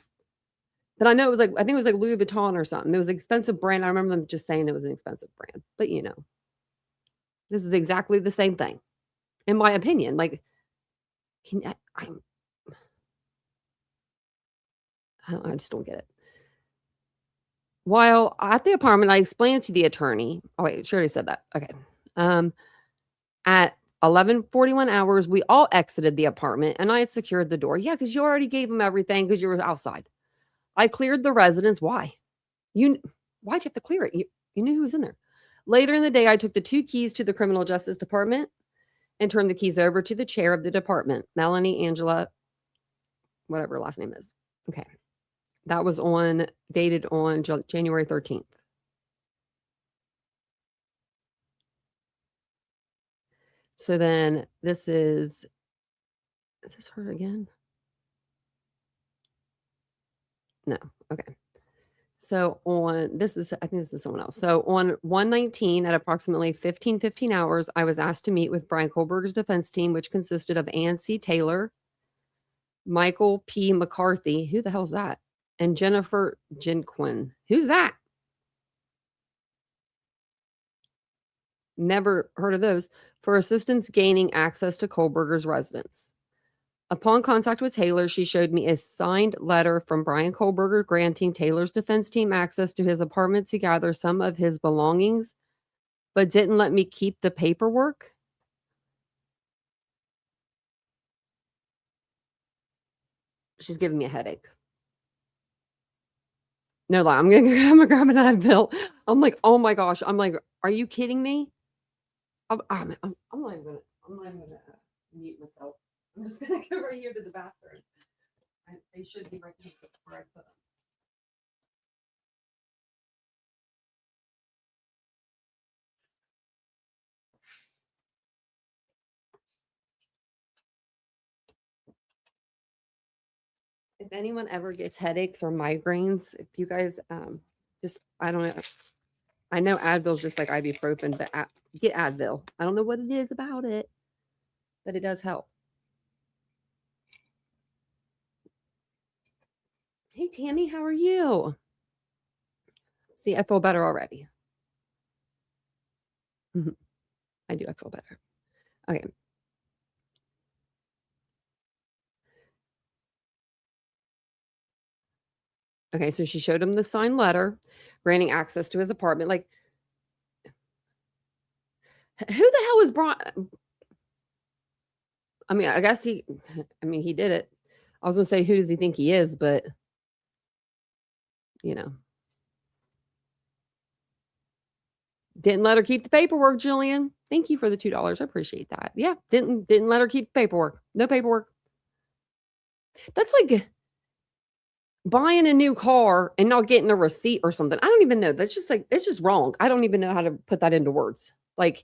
But I know I think it was like Louis Vuitton or something. It was an expensive brand. I remember them just saying it was an expensive brand. But this is exactly the same thing, in my opinion. Like, I just don't get it. While at the apartment, I explained to the attorney. Oh wait, she already said that. Okay. At 11:41 hours, we all exited the apartment, and I had secured the door. Yeah, because you already gave them everything because you were outside. I cleared the residence. Why? Why'd you have to clear it? You knew who was in there. Later in the day, I took the 2 keys to the criminal justice department and turned the keys over to the chair of the department, Melanie Angela, whatever her last name is. Okay. That was dated on January 13th. So then is this her again? No. Okay. So I think this is someone else. So on 1/19 at approximately 15 hours, I was asked to meet with Brian Kohberger's defense team, which consisted of Ann C. Taylor, Michael P. McCarthy. Who the hell's that? And Jennifer Jenquin. Who's that? Never heard of those. For assistance gaining access to Kohberger's residence. Upon contact with Taylor, she showed me a signed letter from Brian Kohberger granting Taylor's defense team access to his apartment to gather some of his belongings, but didn't let me keep the paperwork. She's giving me a headache. No lie, I'm gonna grab an Advil. I'm like, oh my gosh. I'm like, are you kidding me? I'm not even gonna mute myself. I'm just gonna go right here to the bathroom. They should be right here where I put them. If anyone ever gets headaches or migraines, if you guys I don't know. I know Advil's just like ibuprofen, but get Advil. I don't know what it is about it, but it does help. Hey, Tammy, how are you? See, I feel better already. I do. I feel better. Okay. Okay, so she showed him the signed letter granting access to his apartment. Like, who the hell is Brian? I mean, I guess he did it. I was gonna say, who does he think he is? But, you know. Didn't let her keep the paperwork, Jillian. Thank you for the $2. I appreciate that. Yeah, didn't let her keep the paperwork. No paperwork. That's like buying a new car and not getting a receipt or something. I don't even know. That's just like, it's just wrong. I don't even know how to put that into words. Like,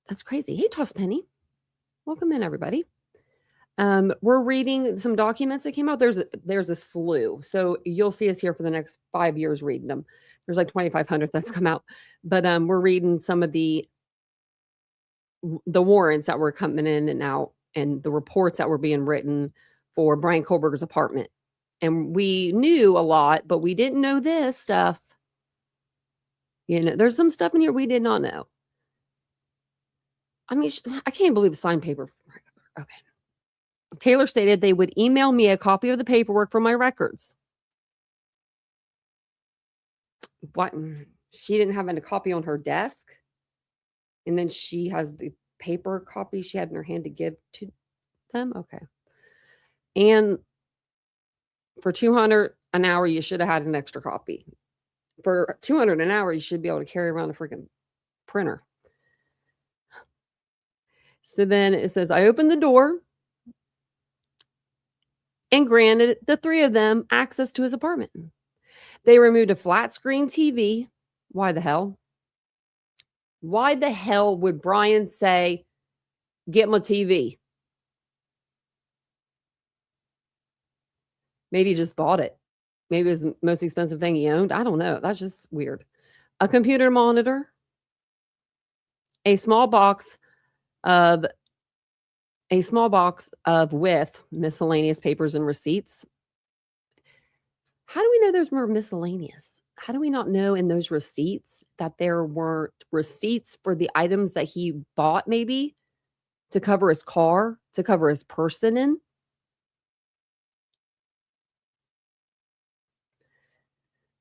that's crazy. Hey, Toss Penny. Welcome in, everybody. We're reading some documents that came out. There's a slew. So you'll see us here for the next 5 years reading them. There's like 2,500 that's come out. But we're reading some of the warrants that were coming in and out and the reports that were being written for Brian Kohberger's apartment. And we knew a lot, but we didn't know this stuff. You know, there's some stuff in here we did not know. I mean, I can't believe the signed paper. Okay. Taylor stated they would email me a copy of the paperwork for my records. What? She didn't have a copy on her desk? And then she has the paper copy she had in her hand to give to them? Okay. And for $200 an hour, you should have had an extra copy. For $200 an hour, you should be able to carry around a freaking printer. So then it says, I opened the door and granted the three of them access to his apartment. They removed a flat screen TV. Why the hell? Why the hell would Brian say, get my TV? Maybe he just bought it. Maybe it was the most expensive thing he owned. I don't know. That's just weird. A computer monitor. A small box of with miscellaneous papers and receipts. How do we know those were miscellaneous? How do we not know in those receipts that there weren't receipts for the items that he bought, maybe to cover his car, to cover his person in?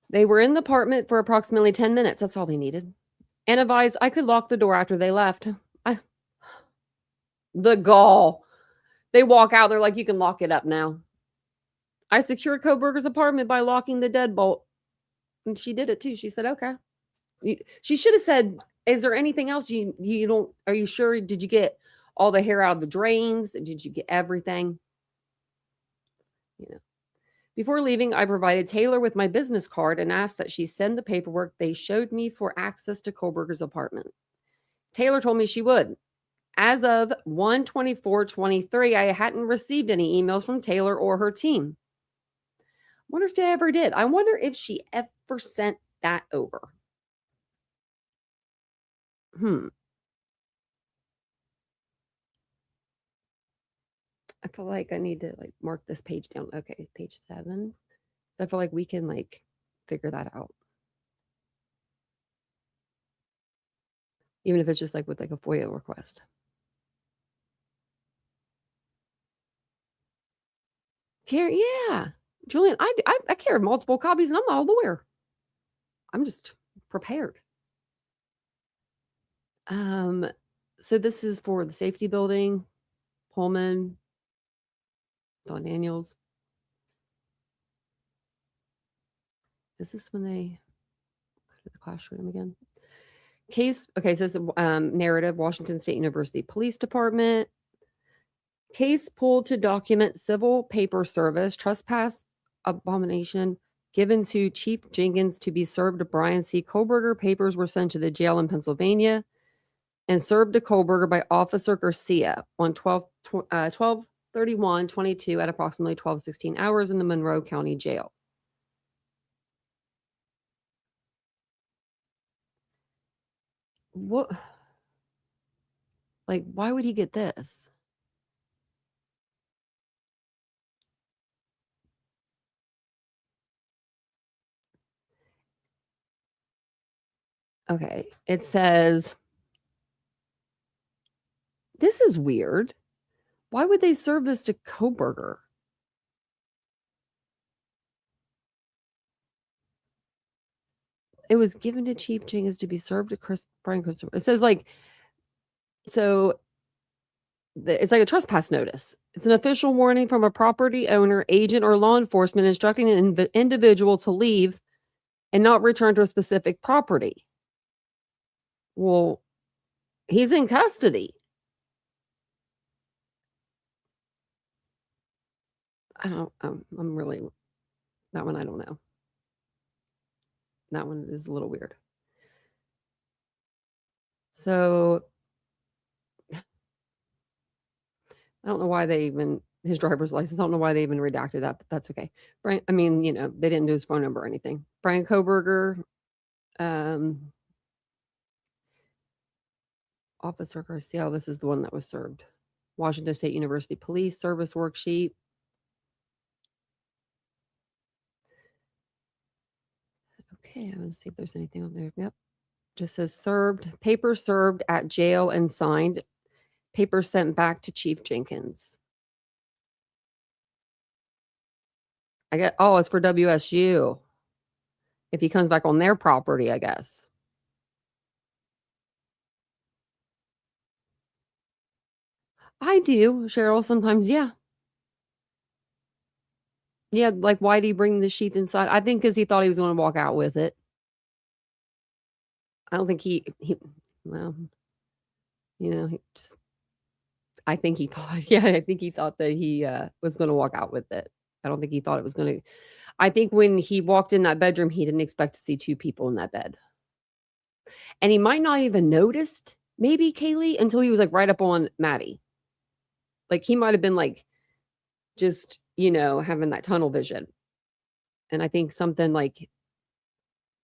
They were in the apartment for approximately 10 minutes. That's all they needed. And advised I could lock the door after they left. The gall. They walk out. They're like, you can lock it up now. I secured Kohberger's apartment by locking the deadbolt. And she did it too. She said, okay. She should have said, is there anything else you don't, are you sure? Did you get all the hair out of the drains? Did you get everything? You know. Before leaving, I provided Taylor with my business card and asked that she send the paperwork they showed me for access to Kohberger's apartment. Taylor told me she would. As of 1/24/23, I hadn't received any emails from Taylor or her team. Wonder if they ever did. I wonder if she ever sent that over. I feel like I need to mark this page down. Okay, page 7. I feel like we can figure that out. Even if it's just with a FOIA request. Yeah. Julian, I carry multiple copies and I'm not a lawyer. I'm just prepared. So this is for the safety building, Pullman, Don Daniels. Is this when they go to the classroom again? Case, okay, so this is narrative, Washington State University Police Department. Case pulled to document civil paper service, trespass abomination given to Chief Jenkins to be served to Brian C. Kohberger. Papers were sent to the jail in Pennsylvania and served to Kohberger by Officer Garcia on 12/31/22 at approximately 12:16 hours in the Monroe County Jail. What? Why would he get this? Okay, it says, this is weird. Why would they serve this to Kohberger? It was given to Chief Jenkins to be served to Brian Christopher. It says so it's like a trespass notice. It's an official warning from a property owner, agent, or law enforcement instructing an individual to leave and not return to a specific property. Well, he's in custody. I'm really, that one I don't know. That one is a little weird. So I don't know why they even, his driver's license, I don't know why they even redacted that, but that's okay. Brian, I mean, you know, they didn't do his phone number or anything. Brian Kohberger, Officer Garcia, this is the one that was served. Washington State University Police Service Worksheet. Okay, I'm gonna see if there's anything on there. Yep. Just says served, paper served at jail and signed, paper sent back to Chief Jenkins. I get, oh, it's for WSU. If he comes back on their property, I guess. I do, Cheryl, sometimes, yeah. Yeah, like, why did he bring the sheath inside? I think because he thought he was going to walk out with it. I don't think well, you know, I think he thought, yeah, I think he thought that he was going to walk out with it. I don't think he thought it was going to. I think when he walked in that bedroom, he didn't expect to see two people in that bed. And he might not even noticed, maybe, Kaylee, until he was like right up on Maddie. Like he might have been like just, you know, having that tunnel vision. And I think something like,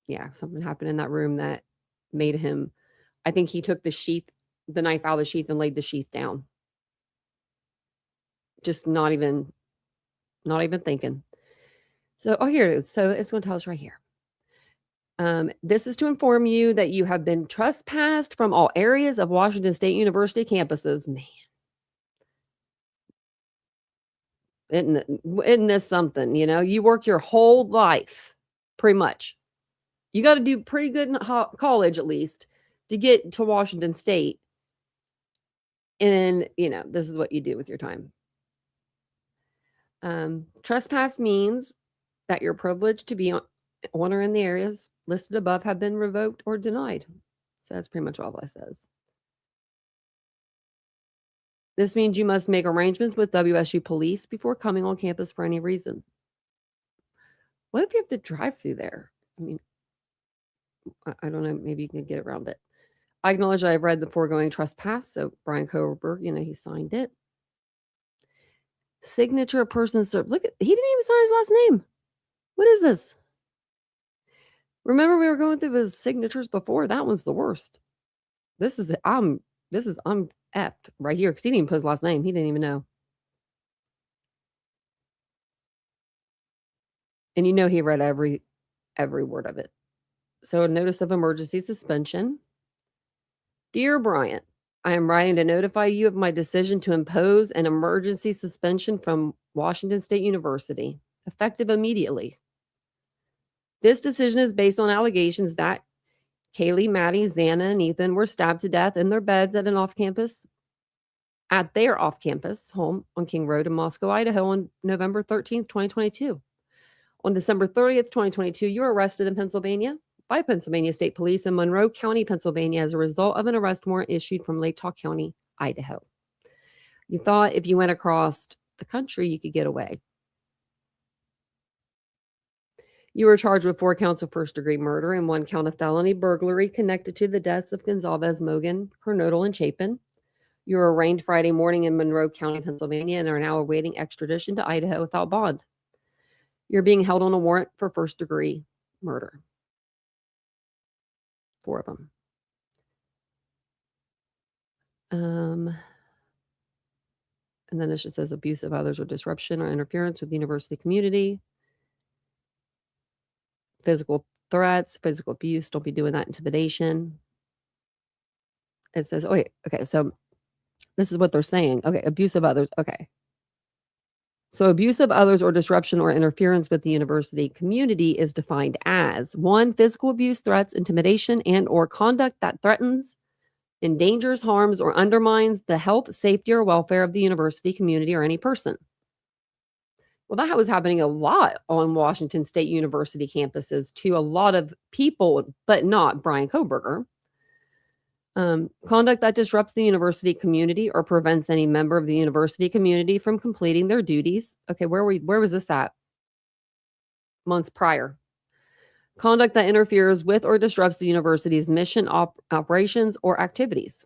yeah, something happened in that room that made him, I think he took the knife out of the sheath and laid the sheath down. Just not even thinking. So, oh, here it is. So it's going to tell us right here. This is to inform you that you have been trespassed from all areas of Washington State University campuses. Man. Isn't this something, you know? You work your whole life, pretty much. You got to do pretty good in college, at least, to get to Washington State. And, you know, this is what you do with your time. Trespass means that your privilege to be on or in the areas listed above have been revoked or denied. So that's pretty much all that says. This means you must make arrangements with WSU police before coming on campus for any reason. What if you have to drive through there? I mean, I don't know. Maybe you can get around it. I acknowledge I've read the foregoing trespass. So Brian Kohberger, you know, he signed it. Signature of person served. Look, he didn't even sign his last name. What is this? Remember we were going through his signatures before? That one's the worst. I'm effed right here because he didn't even put his last name. He didn't even know. And you know he read every word of it. So a notice of emergency suspension. Dear Bryant, I am writing to notify you of my decision to impose an emergency suspension from Washington State University, effective immediately. This decision is based on allegations that Kaylee, Maddie, Xana, and Ethan were stabbed to death in their beds at their off-campus home on King Road in Moscow, Idaho on November 13th, 2022. On December 30th, 2022, you were arrested in Pennsylvania by Pennsylvania State Police in Monroe County, Pennsylvania, as a result of an arrest warrant issued from Lake Talk County, Idaho. You thought if you went across the country, you could get away. You were charged with 4 counts of first-degree murder and 1 count of felony burglary connected to the deaths of Gonzalez, Mogan, Kernodle, and Chapin. You were arraigned Friday morning in Monroe County, Pennsylvania, and are now awaiting extradition to Idaho without bond. You're being held on a warrant for first-degree murder. 4 of them. And then this just says abuse of others or disruption or interference with the university community. Physical threats, physical abuse. Don't be doing that. Intimidation. It says, oh, wait, okay, so this is what they're saying. Okay, abuse of others. Okay. So abuse of others or disruption or interference with the university community is defined as 1, physical abuse, threats, intimidation, and or conduct that threatens, endangers, harms, or undermines the health, safety, or welfare of the university, community, or any person. Well, that was happening a lot on Washington State University campuses to a lot of people, but not Brian Kohberger. Conduct that disrupts the university community or prevents any member of the university community from completing their duties. Okay, where was this at? Months prior. Conduct that interferes with or disrupts the university's mission, operations, or activities.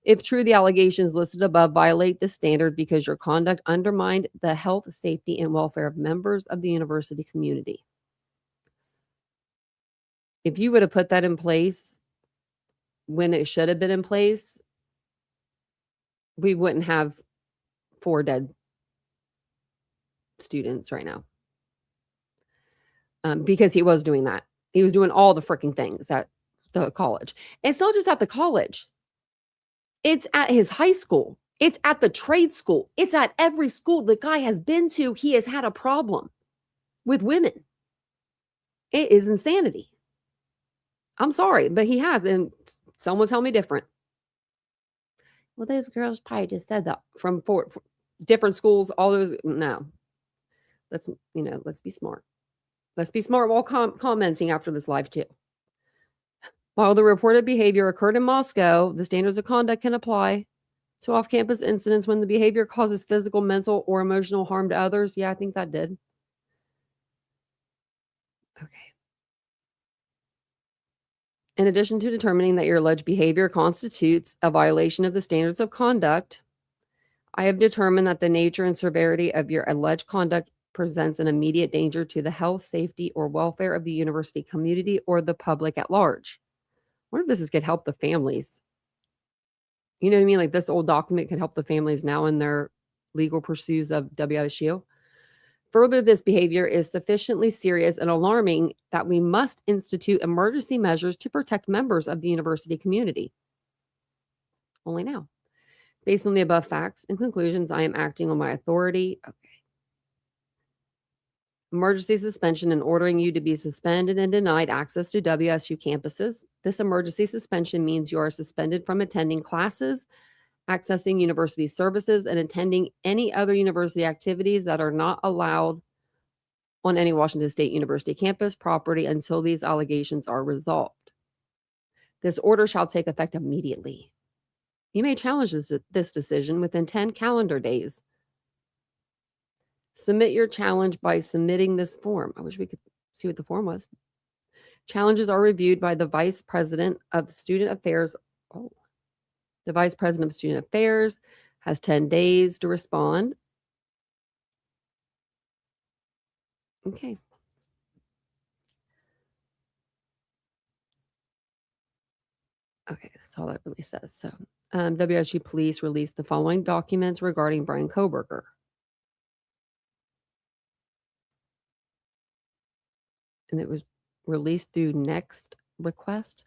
If true, the allegations listed above violate this standard because your conduct undermined the health, safety, and welfare of members of the university community. If you would have put that in place when it should have been in place, we wouldn't have 4 dead students right now. Because he was doing that. He was doing all the freaking things at the college. It's not just at the college. It's at his high school. It's at the trade school. It's at every school the guy has been to. He has had a problem with women. It is insanity. I'm sorry, but he has. And someone tell me different. Well, those girls probably just said that from 4 different schools. All those, no. Let's be smart. Let's be smart while commenting after this live too. While the reported behavior occurred in Moscow, the standards of conduct can apply to off-campus incidents when the behavior causes physical, mental, or emotional harm to others. Yeah, I think that did. Okay. In addition to determining that your alleged behavior constitutes a violation of the standards of conduct, I have determined that the nature and severity of your alleged conduct presents an immediate danger to the health, safety, or welfare of the university community or the public at large. I wonder if this could help the families. You know what I mean? Like this old document could help the families now in their legal pursuits of WSU. Further, this behavior is sufficiently serious and alarming that we must institute emergency measures to protect members of the university community. Only now. Based on the above facts and conclusions, I am acting on my authority. Okay. Emergency suspension and ordering you to be suspended and denied access to WSU campuses. This emergency suspension means you are suspended from attending classes, accessing university services, and attending any other university activities that are not allowed on any Washington State University campus property until these allegations are resolved. This order shall take effect immediately. You may challenge this decision within 10 calendar days. Submit your challenge by submitting this form. I wish we could see what the form was. Challenges are reviewed by the Vice President of Student Affairs. Oh, the Vice President of Student Affairs has 10 days to respond. Okay. Okay, that's all that really says. So, WSU Police released the following documents regarding Brian Kohberger. And it was released through Next Request.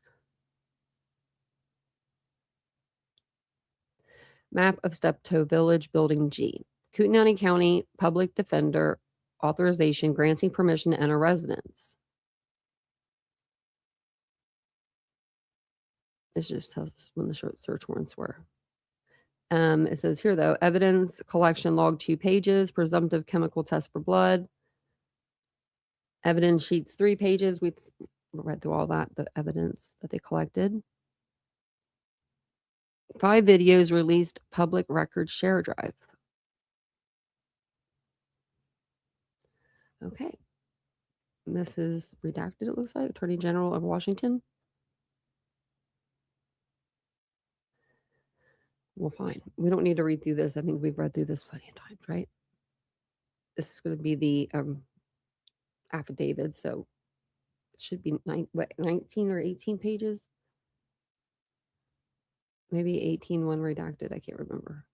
Map of Steptoe Village, Building G. Kootenai County Public Defender authorization granting permission to enter residence. This just tells us when the search warrants were. It says here, though, evidence collection log 2 pages, presumptive chemical test for blood. Evidence sheets 3 pages. We've read through all that, the evidence that they collected. 5 videos released public record share drive. Okay. And this is redacted, it looks like. Attorney General of Washington. Well, fine. We don't need to read through this. I think we've read through this plenty of times, right? This is going to be the affidavit, so it should be 19 or 18 pages. Maybe 18, one redacted. I can't remember.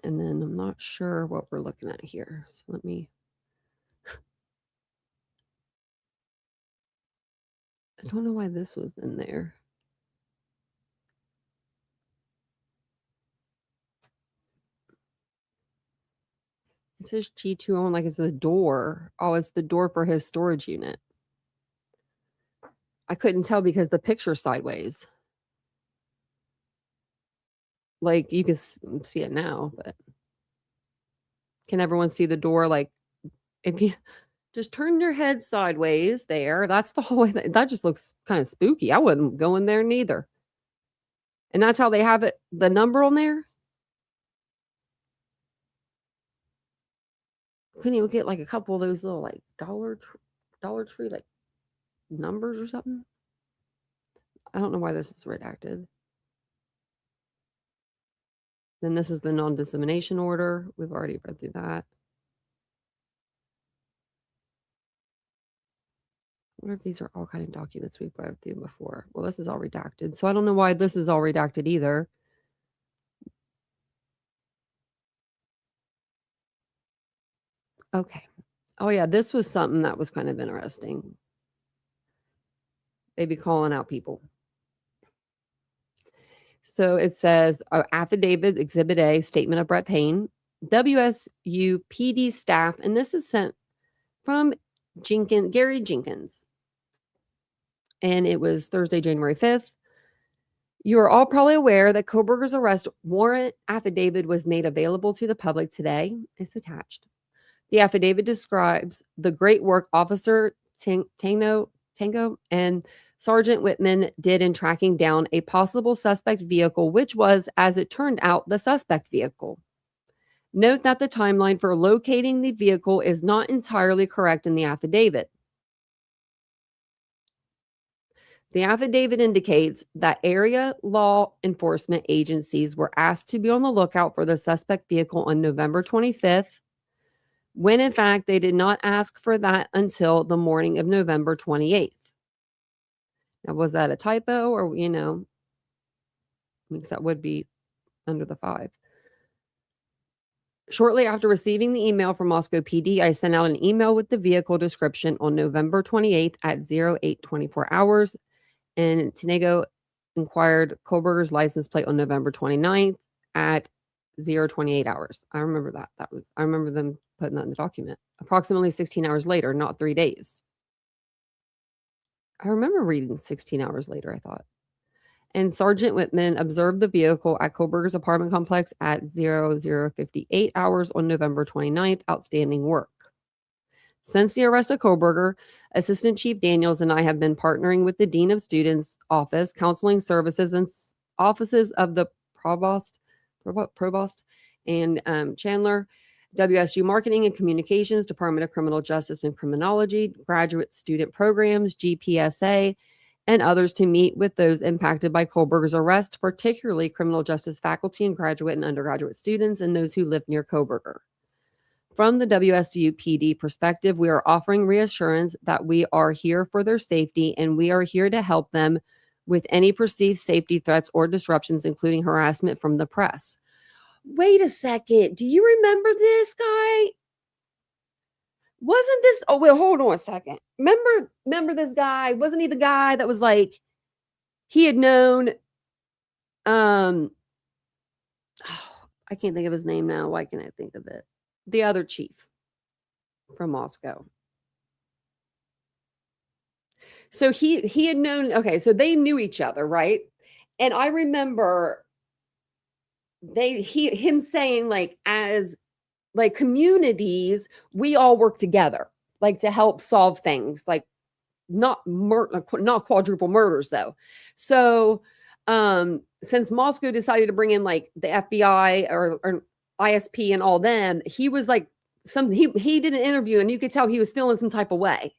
And then I'm not sure what we're looking at here. So let me. I don't know why this was in there. It says G201 like it's the door. Oh, it's the door for his storage unit. I couldn't tell because the picture's sideways. Like, you can see it now, but can everyone see the door? Like, if you just turn your head sideways there, that's the whole way. That just looks kind of spooky. I wouldn't go in there neither. And that's how they have it, the number on there. Couldn't you get like a couple of those little like Dollar Tree like numbers or something? I don't know why this is redacted. Then this is the non-dissemination order. We've already read through that. I wonder if these are all kind of documents we've read through before. Well, this is all redacted. So I don't know why this is all redacted either. Okay. Oh yeah, this was something that was kind of interesting. They'd be calling out people. So it says affidavit, Exhibit A, statement of Brett Payne, WSU PD staff, and this is sent from Gary Jenkins. And it was Thursday, January 5th. You are all probably aware that Kohberger's arrest warrant affidavit was made available to the public today. It's attached. The affidavit describes the great work Officer Tango and Sergeant Whitman did in tracking down a possible suspect vehicle, which was, as it turned out, the suspect vehicle. Note that the timeline for locating the vehicle is not entirely correct in the affidavit. The affidavit indicates that area law enforcement agencies were asked to be on the lookout for the suspect vehicle on November 25th, when in fact they did not ask for that until the morning of November 28th. Now, was that a typo or, because that would be under the 5. Shortly after receiving the email from Moscow PD, I sent out an email with the vehicle description on November 28th at 08:24 hours. And Tanego inquired Kohberger's license plate on November 29th at 0:28 hours. I remember that. I remember them putting that in the document. Approximately 16 hours later, not 3 days. I remember reading 16 hours later, I thought. And Sergeant Whitman observed the vehicle at Kohberger's apartment complex at 00:58 hours on November 29th. Outstanding work. Since the arrest of Kohberger, Assistant Chief Daniels and I have been partnering with the Dean of Students Office, Counseling Services, and offices of the Provost and Chandler, WSU Marketing and Communications, Department of Criminal Justice and Criminology, Graduate Student Programs, GPSA, and others to meet with those impacted by Kohberger's arrest, particularly criminal justice faculty and graduate and undergraduate students and those who live near Kohberger. From the WSU PD perspective, we are offering reassurance that we are here for their safety and we are here to help them with any perceived safety threats or disruptions, including harassment from the press. Wait a second. Do you remember this guy? Wasn't this? Oh, well, hold on a second. Remember this guy? Wasn't he the guy that was like, he had known, I can't think of his name now. Why can't I think of it? The other chief from Moscow. So he had known, okay, so they knew each other, right? And I remember him saying, like, as like communities, we all work together, like to help solve things, like not quadruple murders though. So since Moscow decided to bring in like the FBI or ISP and all them, he was like he did an interview and you could tell he was feeling some type of way.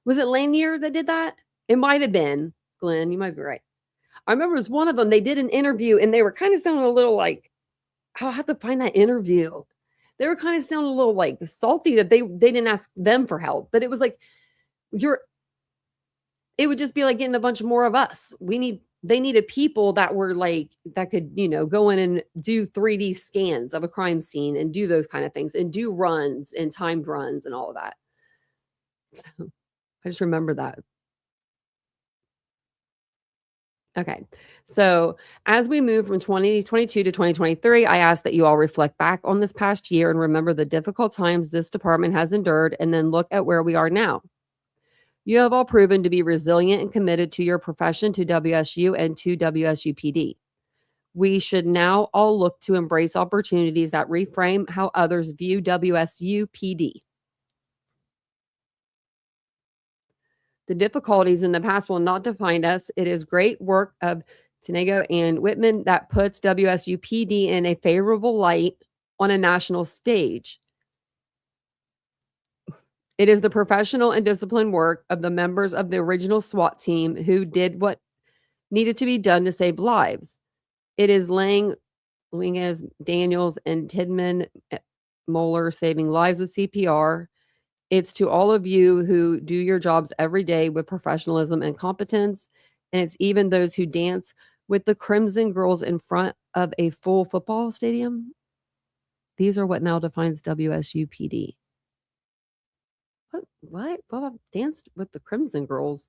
Was it Lanier that did that? It might have been. Glenn, you might be right. I remember it was one of them. They did an interview and they were kind of sounding a little like, I'll have to find that interview. They were kind of sounding a little like salty that they didn't ask them for help, but it was like it would just be like getting a bunch more of us. They needed people that were like, that could, go in and do 3D scans of a crime scene and do those kind of things and do runs and timed runs and all of that. So I just remember that. Okay. So as we move from 2022 to 2023, I ask that you all reflect back on this past year and remember the difficult times this department has endured, and then look at where we are now. You have all proven to be resilient and committed to your profession, to WSU, and to WSU PD. We should now all look to embrace opportunities that reframe how others view WSU PD. The difficulties in the past will not define us. It is great work of Tenego and Whitman that puts WSU PD in a favorable light on a national stage. It is the professional and disciplined work of the members of the original SWAT team who did what needed to be done to save lives. It is Lang, Luinez, Daniels, and Tidman Moeller saving lives with CPR. It's to all of you who do your jobs every day with professionalism and competence. And it's even those who dance with the Crimson Girls in front of a full football stadium. These are what now defines WSU PD. What? Well, I've danced with the Crimson Girls.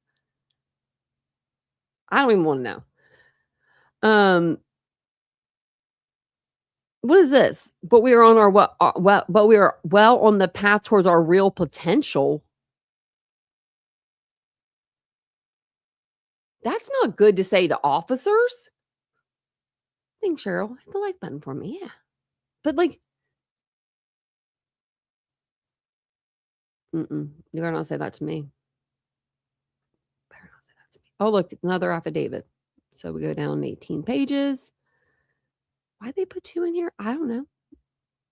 I don't even want to know. What is this? But we are on our but we are well on the path towards our real potential. That's not good to say to officers. Thanks, Cheryl. Hit the like button for me. Yeah. But like, you better not say that to me. Oh, look, another affidavit. So we go down 18 pages. Why'd they put 2 in here? I don't know.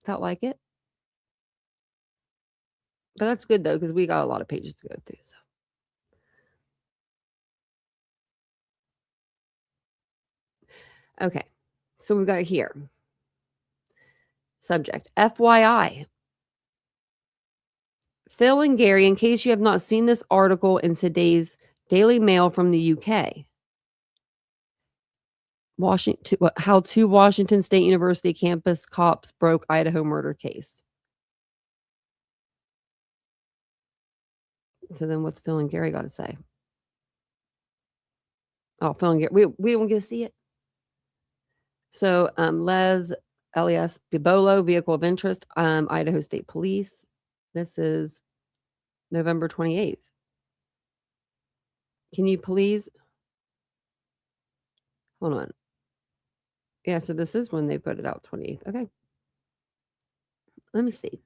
Felt like it. But that's good, though, because we got a lot of pages to go through. So. Okay. So we've got here. Subject, FYI. Phil and Gary, in case you have not seen this article in today's Daily Mail from the UK. How 2 Washington State University campus cops broke Idaho murder case. So then what's Phil and Gary got to say? Oh, Phil and Gary, we won't get to see it. So Les BOLO, vehicle of interest, Idaho State Police. This is November 28th. Can you please? Hold on. Yeah, so this is when they put it out, 28th. Okay. Let me see.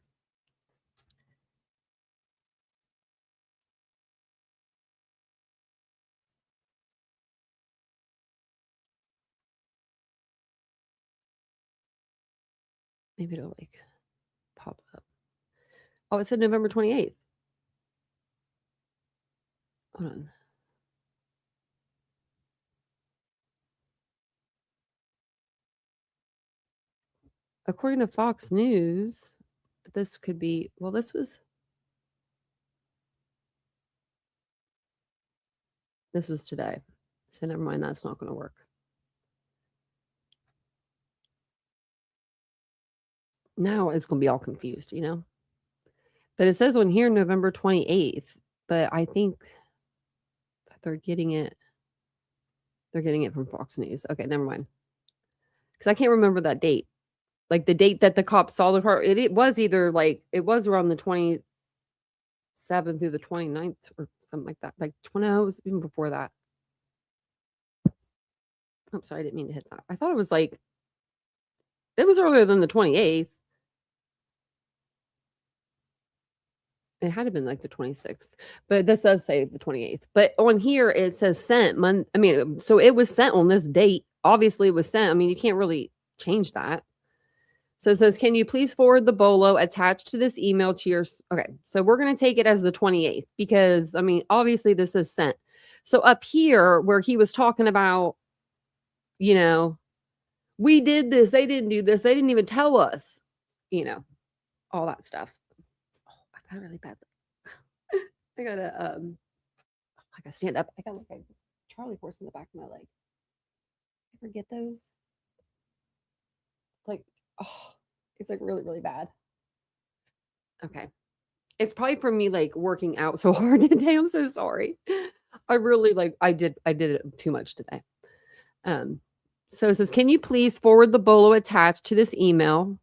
Maybe it'll like pop up. Oh, it said November 28th. Hold on. According to Fox News, this could be, well, this was today. So never mind, that's not going to work. Now it's going to be all confused, you know? But it says on here November 28th, but I think that they're getting it from Fox News. Okay, never mind. Because I can't remember that date. Like the date that the cops saw the car, it was either like, it was around the 27th through the 29th or something like that. Like 20, it was even before that. I'm sorry, I didn't mean to hit that. I thought it was like, it was earlier than the 28th. It had to have been like the 26th, but this does say the 28th. But on here, it says sent. So it was sent on this date. Obviously, it was sent. I mean, you can't really change that. So it says, can you please forward the BOLO attached to this email to your... Okay, so we're going to take it as the 28th because, I mean, obviously this is sent. So up here where he was talking about, you know, we did this, they didn't do this, they didn't even tell us, you know, all that stuff. Oh, I got really bad. I gotta stand up. I got like a Charlie horse in the back of my leg. Ever get those? Like, oh, it's like really, really bad. Okay. It's probably from me like working out so hard today. I'm so sorry. I really I did it too much today. So it says, can you please forward the BOLO attached to this email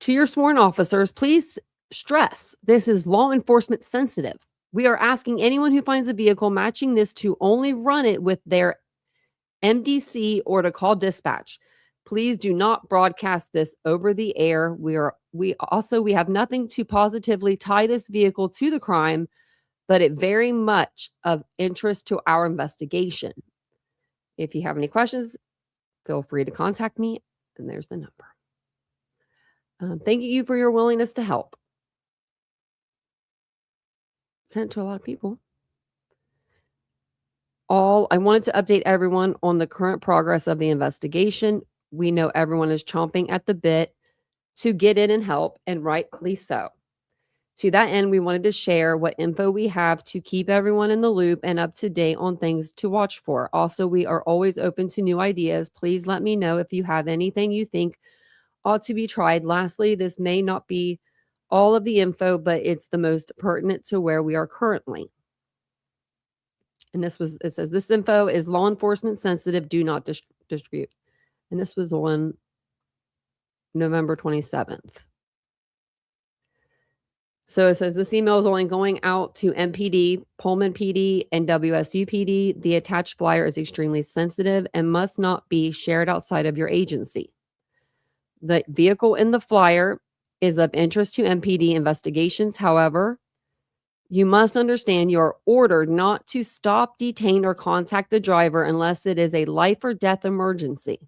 to your sworn officers? Please stress this is law enforcement sensitive. We are asking anyone who finds a vehicle matching this to only run it with their MDC or to call dispatch. Please do not broadcast this over the air. We have nothing to positively tie this vehicle to the crime, but it very much of interest to our investigation. If you have any questions, feel free to contact me, and there's the number. Thank you for your willingness to help. Sent to a lot of people. I wanted to update everyone on the current progress of the investigation. We know everyone is chomping at the bit to get in and help, and rightly so. To that end, we wanted to share what info we have to keep everyone in the loop and up to date on things to watch for. Also, we are always open to new ideas. Please let me know if you have anything you think ought to be tried. Lastly, this may not be all of the info, but it's the most pertinent to where we are currently. And it says, this info is law enforcement sensitive. Do not distribute. And this was on November 27th. So it says this email is only going out to MPD, Pullman PD, and WSU PD. The attached flyer is extremely sensitive and must not be shared outside of your agency. The vehicle in the flyer is of interest to MPD investigations. However, you must understand you are ordered not to stop, detain, or contact the driver unless it is a life or death emergency.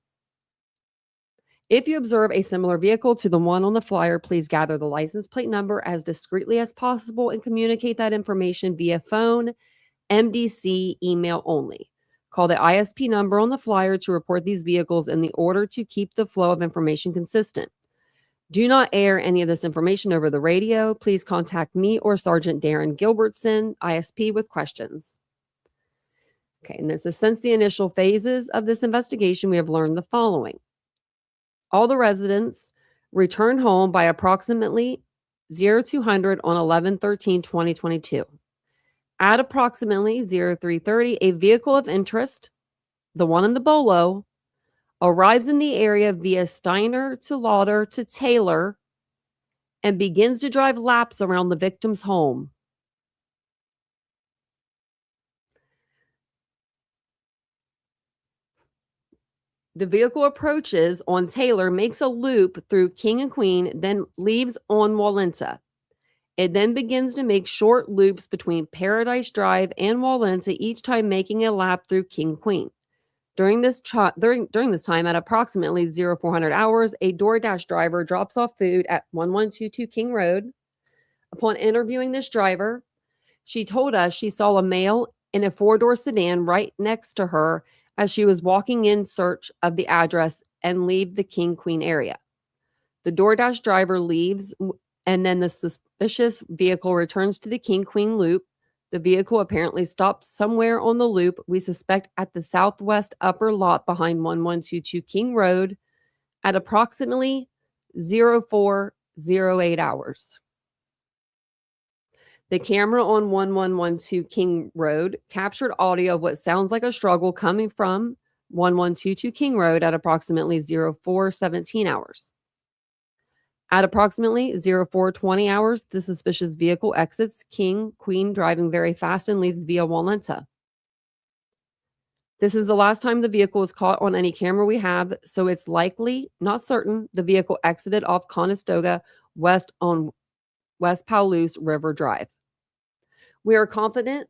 If you observe a similar vehicle to the one on the flyer, please gather the license plate number as discreetly as possible and communicate that information via phone, MDC, email only. Call the ISP number on the flyer to report these vehicles in the order to keep the flow of information consistent. Do not air any of this information over the radio. Please contact me or Sergeant Darren Gilbertson, ISP, with questions. Okay, and this is since the initial phases of this investigation, we have learned the following. All the residents returned home by approximately 0200 on 11/13/2022. At approximately 0330, a vehicle of interest, the one in the BOLO, arrives in the area via Steiner to Lauder to Taylor and begins to drive laps around the victim's home. The vehicle approaches on Taylor, makes a loop through King and Queen, then leaves on Walenta. It then begins to make short loops between Paradise Drive and Walenta, each time making a lap through King Queen. During this time, at approximately 0400 hours, a DoorDash driver drops off food at 1122 King Road. Upon interviewing this driver, she told us she saw a male in a four-door sedan right next to her as she was walking in search of the address and leave the King Queen area. The DoorDash driver leaves, and then the suspicious vehicle returns to the King Queen loop. The vehicle apparently stopped somewhere on the loop, we suspect at the southwest upper lot behind 1122 King Road at approximately 0408 hours. The camera on 1112 King Road captured audio of what sounds like a struggle coming from 1122 King Road at approximately 0417 hours. At approximately 0420 hours, the suspicious vehicle exits King Queen, driving very fast, and leaves via Walenta. This is the last time the vehicle was caught on any camera we have, so it's likely, not certain, the vehicle exited off Conestoga west on West Palouse River Drive. We are confident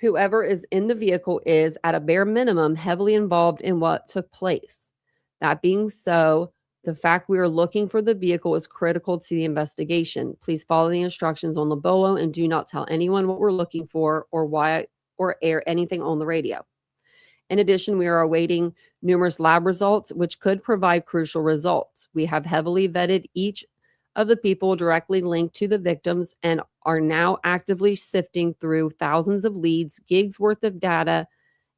whoever is in the vehicle is, at a bare minimum, heavily involved in what took place. That being so, the fact we are looking for the vehicle is critical to the investigation. Please follow the instructions on the BOLO and do not tell anyone what we're looking for or why or air anything on the radio. In addition, we are awaiting numerous lab results, which could provide crucial results. We have heavily vetted each of the people directly linked to the victims and are now actively sifting through thousands of leads, gigs worth of data,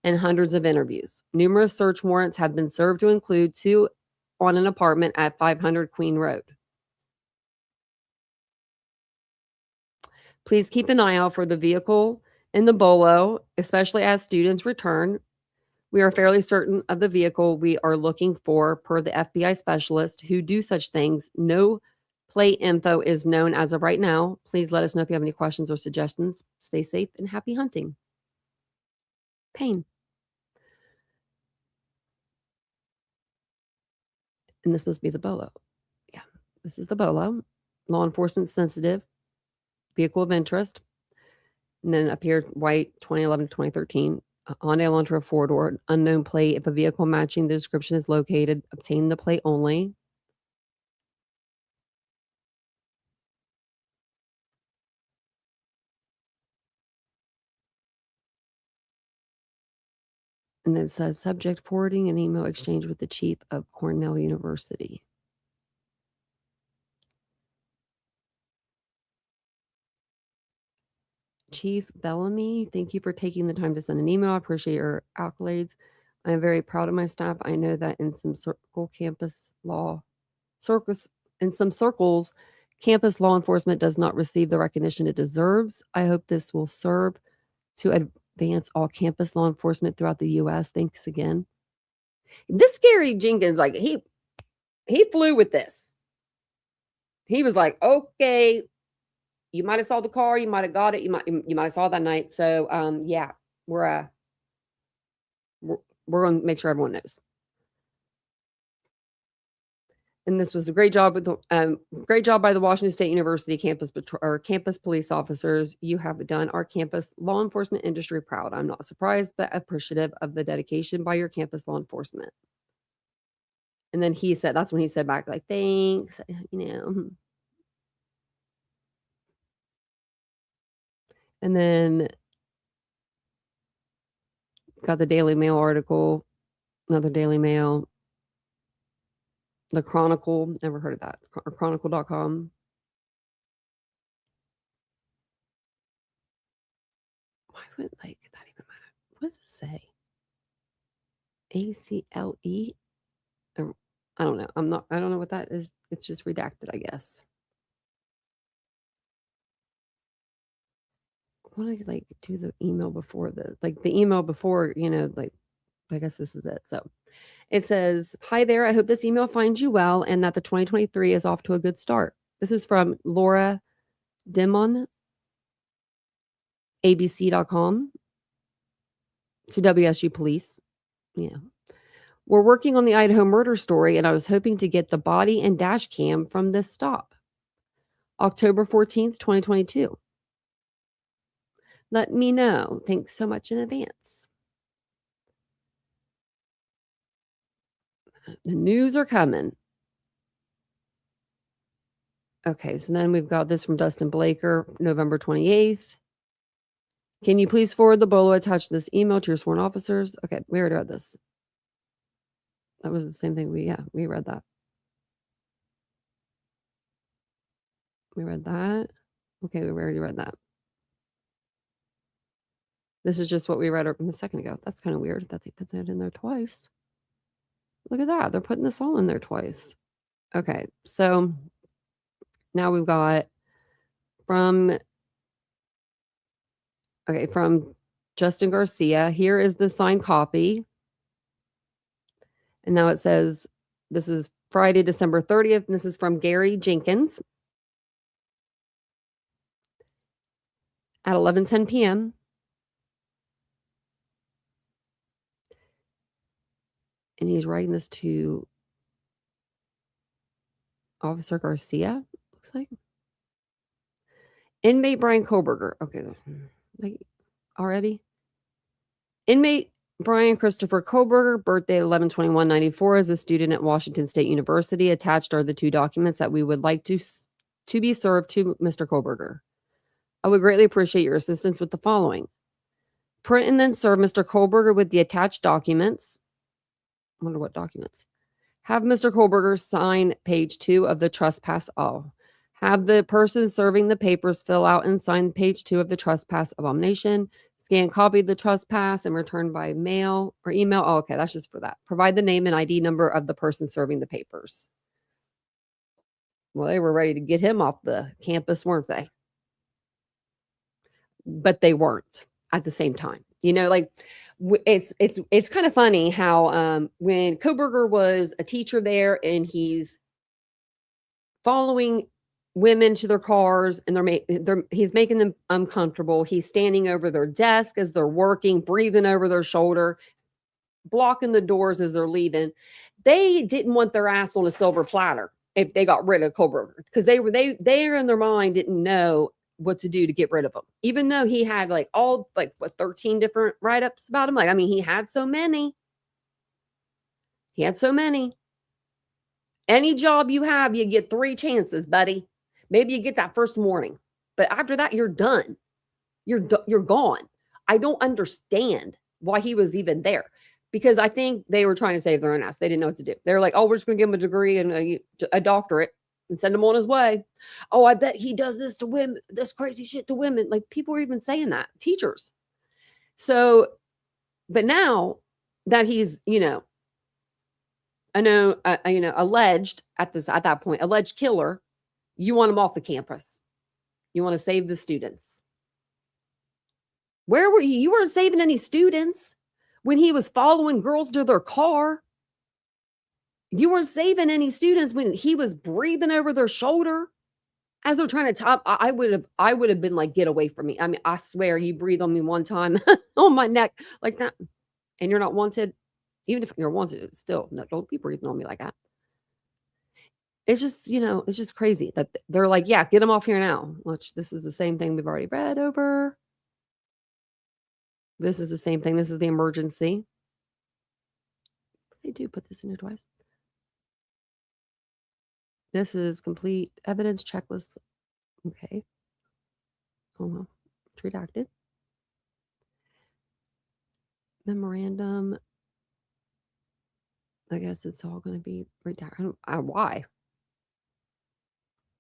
and hundreds of interviews. Numerous search warrants have been served, to include 2 on an apartment at 500 Queen Road. Please keep an eye out for the vehicle in the BOLO, especially as students return. We are fairly certain of the vehicle we are looking for per the FBI specialist who do such things. No plate info is known as of right now. Please let us know if you have any questions or suggestions. Stay safe and happy hunting. Pain. And this must be the BOLO. Yeah, this is the BOLO. Law enforcement sensitive, vehicle of interest. And then up here, white, 2011 to 2013. Hyundai Elantra four-door, unknown plate. If a vehicle matching the description is located, obtain the plate only. And then it says subject forwarding an email exchange with the chief of Cornell University. Chief Bellamy, thank you for taking the time to send an email. I appreciate your accolades. I am very proud of my staff. I know that in some campus law circles, campus law enforcement does not receive the recognition it deserves. I hope this will serve to advance all campus law enforcement throughout the U.S. Thanks again. This Gary Jenkins, like he flew with this. He was like, okay, you might have saw the car, you might have got it, you might have saw it that night. So yeah, we're going to make sure everyone knows. And this was a great job with great job by the Washington State University campus police officers. You have done our campus law enforcement industry proud. I'm not surprised, but appreciative of the dedication by your campus law enforcement. And then he said, that's when he said back, like, thanks, you know. And then got the Daily Mail article, another Daily Mail. The Chronicle, never heard of that. Or Chronicle.com. Why would that even matter? What does it say? ACLE? I don't know. I don't know what that is. It's just redacted, I guess. I want to do the email before the email before, I guess this is it. So it says, hi there. I hope this email finds you well and that the 2023 is off to a good start. This is from Laura Dimon, abc.com, to WSU Police. Yeah. We're working on the Idaho murder story, and I was hoping to get the body and dash cam from this stop. October 14th, 2022. Let me know. Thanks so much in advance. The news are coming. Okay, so then we've got this from Dustin Blaker, November 28th. Can you please forward the BOLO attached to this email to your sworn officers? Okay, we already read this. That was the same thing. We read that. We read that. Okay, we already read that. This is just what we read a second ago. That's kind of weird that they put that in there twice. Look at that. They're putting this all in there twice. Okay, so now we've got from Justin Garcia. Here is the signed copy. And now it says, this is Friday, December 30th. And this is from Gary Jenkins at 11:10 p.m. And he's writing this to Officer Garcia, looks like. Inmate Brian Kohberger. Okay, already. Inmate Brian Christopher Kohberger, birthday 11/21/94, is a student at Washington State University. Attached are the two documents that we would like to be served to Mr. Kohberger. I would greatly appreciate your assistance with the following. Print and then serve Mr. Kohberger with the attached documents. I wonder what documents. Have Mr. Kohberger sign page 2 of the trespass. Have the person serving the papers fill out and sign page 2 of the trespass abomination. Scan copy of the trespass and return by mail or email. Oh, okay, that's just for that. Provide the name and ID number of the person serving the papers. Well, they were ready to get him off the campus, weren't they? But they weren't at the same time. You know, like it's kind of funny how when Kohberger was a teacher there and he's following women to their cars and he's making them uncomfortable. He's standing over their desk as they're working, breathing over their shoulder, blocking the doors as they're leaving. They didn't want their ass on a silver platter if they got rid of Kohberger, because they in their mind didn't know what to do to get rid of him, even though he had like 13 different write-ups about him. Like, I mean, he had so many. Any job you have, you get 3 chances, buddy. Maybe you get that first morning, but after that, you're done. You're gone. I don't understand why he was even there, because I think they were trying to save their own ass. They didn't know what to do. They're like, oh, we're just going to give him a degree and a doctorate and send him on his way. Oh, I bet he does this to women, this crazy shit to women. Like, people are even saying that, teachers. So, but now that he's, alleged at that point, alleged killer, you want him off the campus. You want to save the students. Where were you? You weren't saving any students when he was following girls to their car. You weren't saving any students when he was breathing over their shoulder as they're trying to top. I would have been like, get away from me. I mean, I swear, you breathe on me one time on my neck like that, and you're not wanted. Even if you're wanted, still, no, don't be breathing on me like that. It's just, it's just crazy that they're like, yeah, get him off here now. Which this is the same thing we've already read over. This is the same thing. This is the emergency. They do put this in here twice. This is complete evidence checklist. Okay. Oh, well, it's redacted. Memorandum. I guess it's all going to be redacted. Why?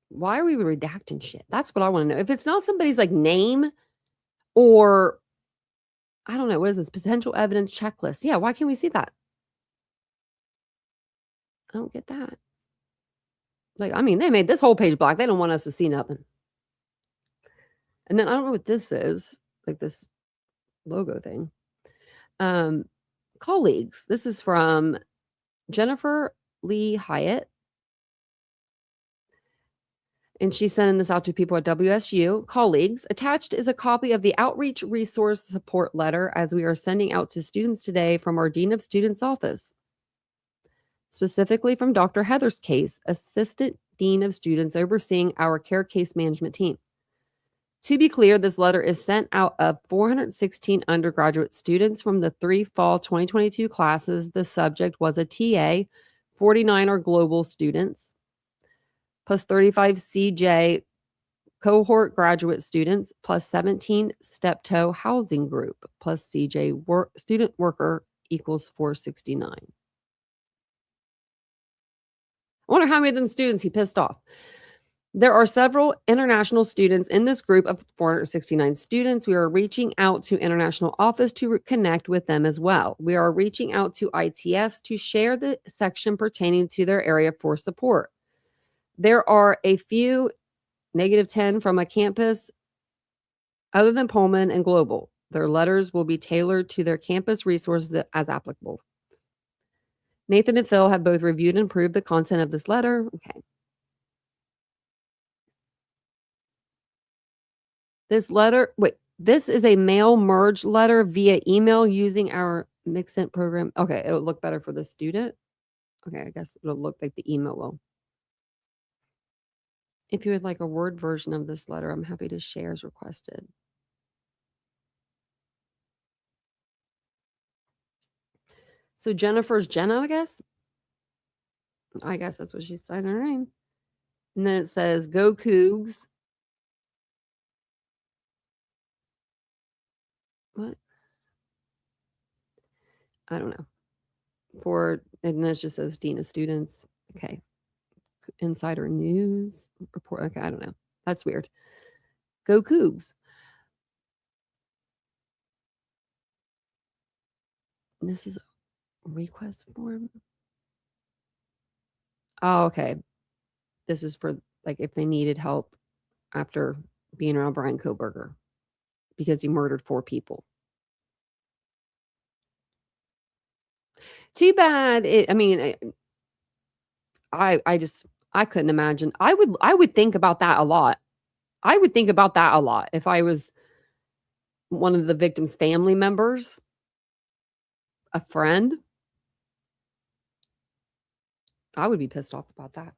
Why are we redacting shit? That's what I want to know. If it's not somebody's like name or I don't know, what is this? Potential evidence checklist. Yeah, why can't we see that? I don't get that. Like, I mean, they made this whole page black. They don't want us to see nothing. And then I don't know what this is, like this logo thing. Colleagues. This is from Jennifer Lee Hyatt. And she's sending this out to people at WSU. Colleagues, attached is a copy of the Outreach Resource Support Letter as we are sending out to students today from our Dean of Students office. Specifically from Dr. Heather's case, Assistant Dean of Students overseeing our care case management team. To be clear, this letter is sent out of 416 undergraduate students from the 3 fall 2022 classes. The subject was a TA, 49 are global students, plus 35 CJ cohort graduate students, plus 17 step-toe housing group, plus CJ student worker equals 469. I wonder how many of them students he pissed off. There are several international students in this group of 469 students. We are reaching out to international office to connect with them as well. We are reaching out to ITS to share the section pertaining to their area for support. There are a few -10 from a campus other than Pullman and Global. Their letters will be tailored to their campus resources as applicable. Nathan and Phil have both reviewed and approved the content of this letter. Okay. This letter, this is a mail merge letter via email using our Mixent program. Okay, it'll look better for the student. Okay, I guess it'll look like the email will. If you would like a Word version of this letter, I'm happy to share as requested. So Jennifer's Jenna, I guess. I guess that's what she's signing her name. And then it says, go Cougs. What? I don't know. And this just says Dean of Students. Okay. Insider news report. Okay, I don't know. That's weird. Go Cougs. And this is a request form. Oh, okay. This is for like if they needed help after being around Brian Kohberger because he murdered 4 people. Too bad. I couldn't imagine. I would think about that a lot. I would think about that a lot if I was one of the victim's family members, a friend. I would be pissed off about that.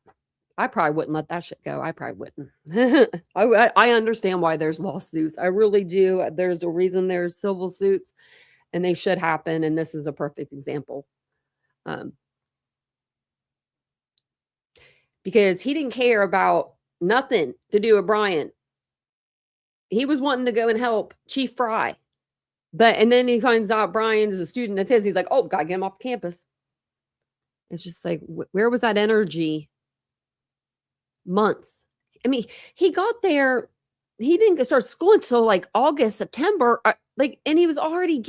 I probably wouldn't let that shit go. I probably wouldn't. I understand why there's lawsuits. I really do. There's a reason there's civil suits, and they should happen. And this is a perfect example. Because he didn't care about nothing to do with Brian. He was wanting to go and help Chief Fry. And then he finds out Brian is a student of his. He's like, oh, gotta get him off the campus. It's just like, where was that energy? Months. I mean, he got there. He didn't start school until like August, September. And he was already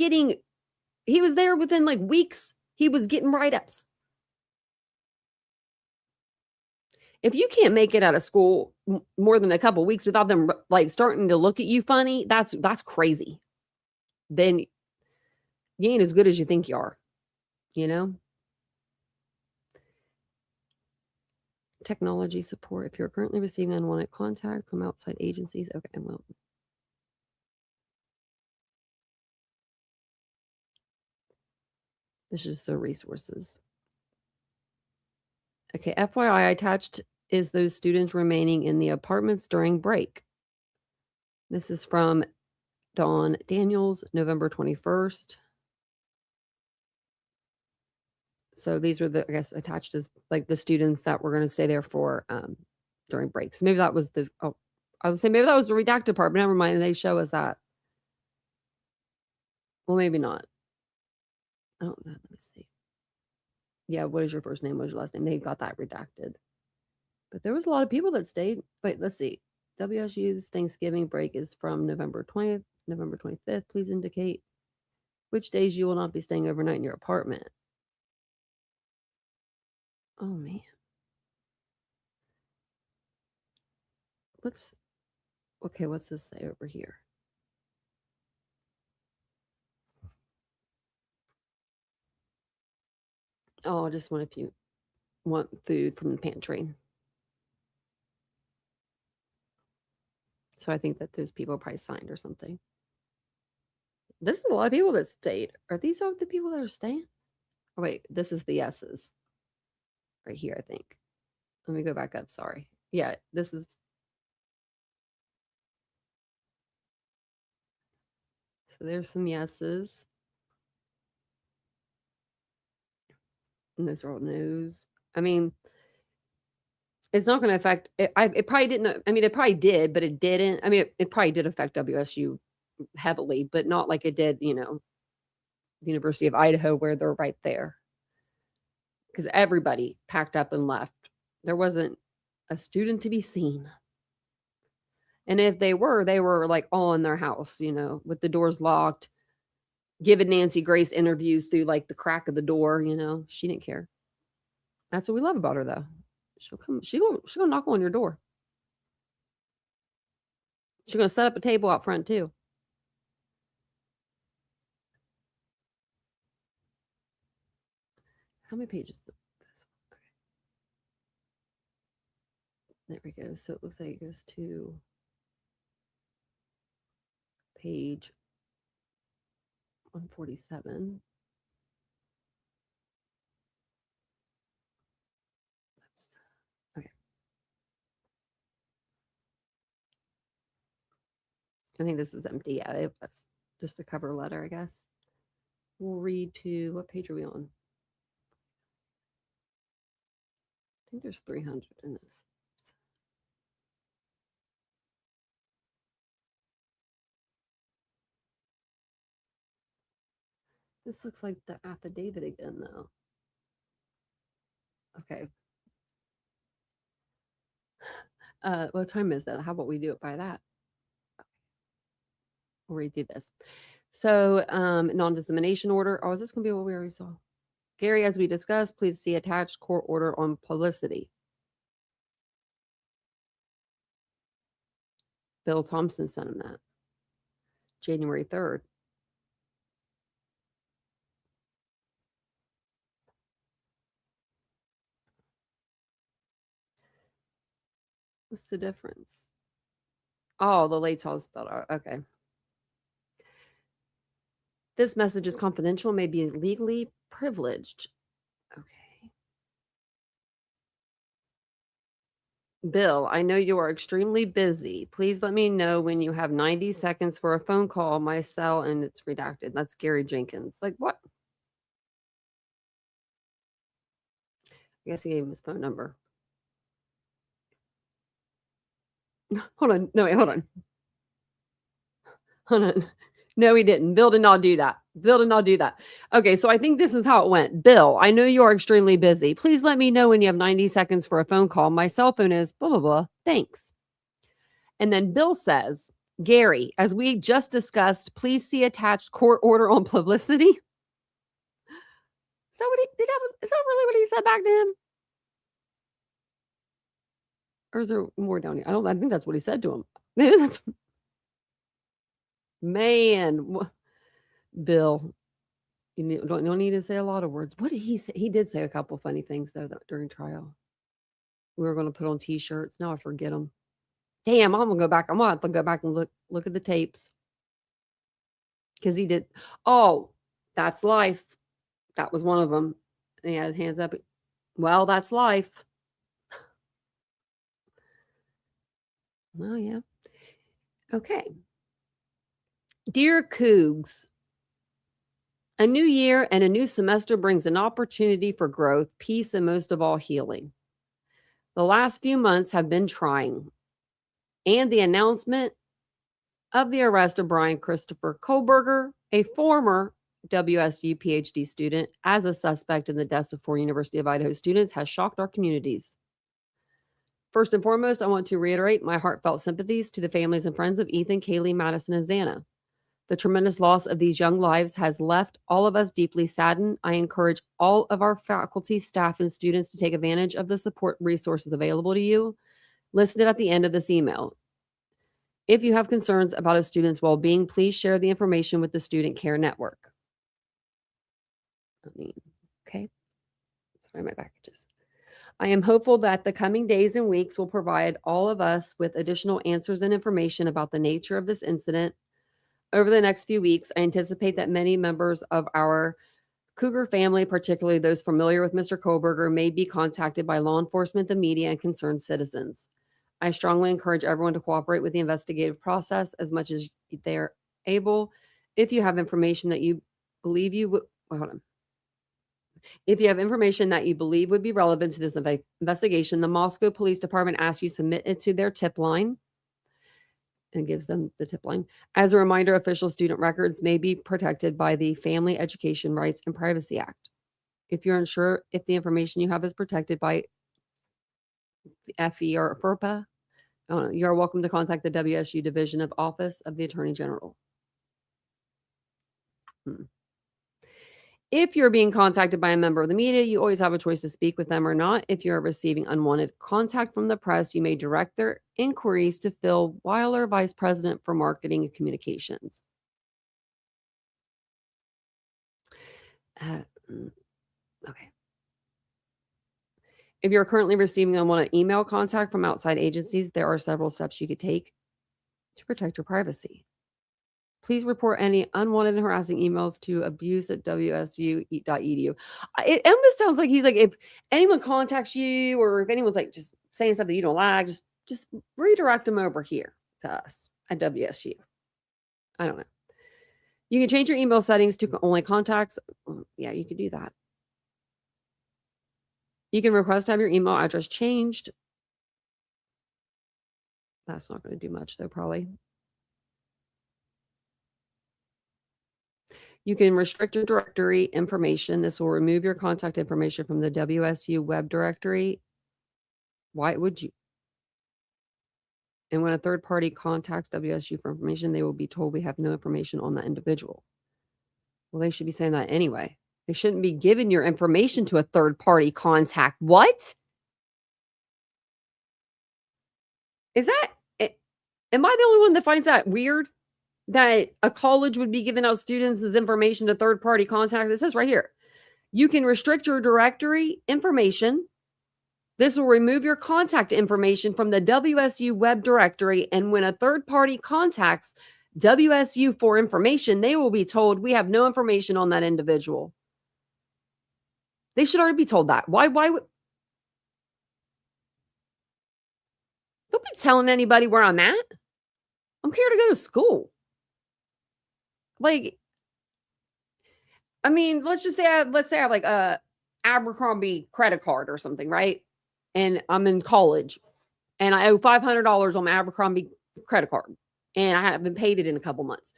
he was there within like weeks. He was getting write-ups. If you can't make it out of school more than a couple of weeks without them like starting to look at you funny, that's crazy. Then you ain't as good as you think you are, you know? Technology support. If you're currently receiving unwanted contact from outside agencies, okay, well. This is the resources. Okay, FYI, attached is those students remaining in the apartments during break. This is from Dawn Daniels, November 21st. So these are I guess, attached as like the students that were going to stay there for during breaks. Maybe that was I was saying maybe that was the redacted part, but never mind. They show us that. Well, maybe not. I don't know. Let me see. Yeah, what is your first name? What is your last name? They got that redacted. But there was a lot of people that stayed. Wait, let's see. WSU's Thanksgiving break is from November 20th, November 25th. Please indicate which days you will not be staying overnight in your apartment. Oh, man. What's this say over here? Oh, I just want if you want food from the pantry. So I think that those people probably signed or something. This is a lot of people that stayed. Are these all the people that are staying? Oh, wait, this is the yeses. Right here, I think. Let me go back up. Sorry. Yeah, this is. So there's some yeses. And those are all no's. I mean, it's not going to affect it. It probably didn't. I mean, it probably did, but it didn't. I mean, it probably did affect WSU heavily, but not like it did, the University of Idaho, where they're right there. Because everybody packed up and left. There wasn't a student to be seen. And if they were like all in their house, with the doors locked, giving Nancy Grace interviews through like the crack of the door, she didn't care. That's what we love about her, though. She'll knock on your door. She's going to set up a table out front too. How many pages is this? Okay. There we go. So it looks like it goes to page 147. Okay. I think this was empty. Yeah, it was just a cover letter, I guess. We'll read to what page are we on? I think there's 300 in this. This looks like the affidavit again, though. Okay. What time is that? How about we do it by that? We'll read through this. So, non-dissemination order. Oh, is this going to be what we already saw? Gary, as we discussed, please see attached court order on publicity. Bill Thompson sent him that. January 3rd. What's the difference? Oh, the late all spelled out. Okay. This message is confidential, may be legally privileged. Okay. Bill, I know you are extremely busy. Please let me know when you have 90 seconds for a phone call, my cell, and it's redacted. That's Gary Jenkins. Like, what? I guess he gave him his phone number. Hold on. No, wait, hold on. Hold on. No, he didn't. Bill did not do that. Bill did not do that. Okay, so I think this is how it went. Bill, I know you are extremely busy. Please let me know when you have 90 seconds for a phone call. My cell phone is blah, blah, blah. Thanks. And then Bill says, Gary, as we just discussed, please see attached court order on publicity. So what is that really what he said back to him? Or is there more down here? I think that's what he said to him. Maybe that's man. Bill, you don't need to say a lot of words. What did he say? He did say a couple funny things though during trial. We were going to put on t-shirts. Now I forget them. Damn, I'm gonna go back. I'm gonna have to go back and look at the tapes. Because he did. Oh, that's life. That was one of them. And he had his hands up. Well, that's life. Well, yeah. Okay. Dear Cougs, a new year and a new semester brings an opportunity for growth, peace, and most of all, healing. The last few months have been trying, and the announcement of the arrest of Brian Christopher Kohberger, a former WSU PhD student, as a suspect in the deaths of 4 University of Idaho students has shocked our communities. First and foremost, I want to reiterate my heartfelt sympathies to the families and friends of Ethan, Kaylee, Madison, and Xana. The tremendous loss of these young lives has left all of us deeply saddened. I encourage all of our faculty, staff, and students to take advantage of the support resources available to you, listed at the end of this email. If you have concerns about a student's well-being, please share the information with the Student Care Network. Okay. Sorry, my packages. I am hopeful that the coming days and weeks will provide all of us with additional answers and information about the nature of this incident. Over the next few weeks, I anticipate that many members of our Cougar family, particularly those familiar with Mr. Kohberger, may be contacted by law enforcement, the media, and concerned citizens. I strongly encourage everyone to cooperate with the investigative process as much as they are able. If you have information that you believe If you have information that you believe would be relevant to this investigation, the Moscow Police Department asks you submit it to their tip line and gives them the tip line. As a reminder, official student records may be protected by the Family Education Rights and Privacy Act. If you're unsure if the information you have is protected by FE or FERPA, you are welcome to contact the WSU Division of Office of the Attorney General. If you're being contacted by a member of the media, you always have a choice to speak with them or not. If you're receiving unwanted contact from the press, you may direct their inquiries to Phil Weiler, Vice President for Marketing and Communications. Okay. If you're currently receiving unwanted email contact from outside agencies, there are several steps you could take to protect your privacy. Please report any unwanted and harassing emails to abuse@wsu.edu. It almost sounds like he's like, if anyone contacts you or if anyone's like just saying stuff that you don't like, just redirect them over here to us at WSU. I don't know. You can change your email settings to only contacts. Yeah, you can do that. You can request to have your email address changed. That's not going to do much though, probably. You can restrict your directory information. This will remove your contact information from the WSU web directory. Why would you? And when a third party contacts WSU for information, they will be told we have no information on that individual. Well, they should be saying that anyway. They shouldn't be giving your information to a third party contact. What? Is that, am I the only one that finds that weird? That a college would be giving out students as information to third-party contacts. It says right here, you can restrict your directory information This will remove your contact information from the WSU web directory, and when a third party contacts WSU for information, they will be told we have no information on that individual. They should already be told that. Why would... Don't be telling anybody where I'm at. I'm here to go to school. Like, I mean, let's say I have like a Abercrombie credit card or something, right? And I'm in college and I owe $500 on my Abercrombie credit card and I haven't paid it in a couple months.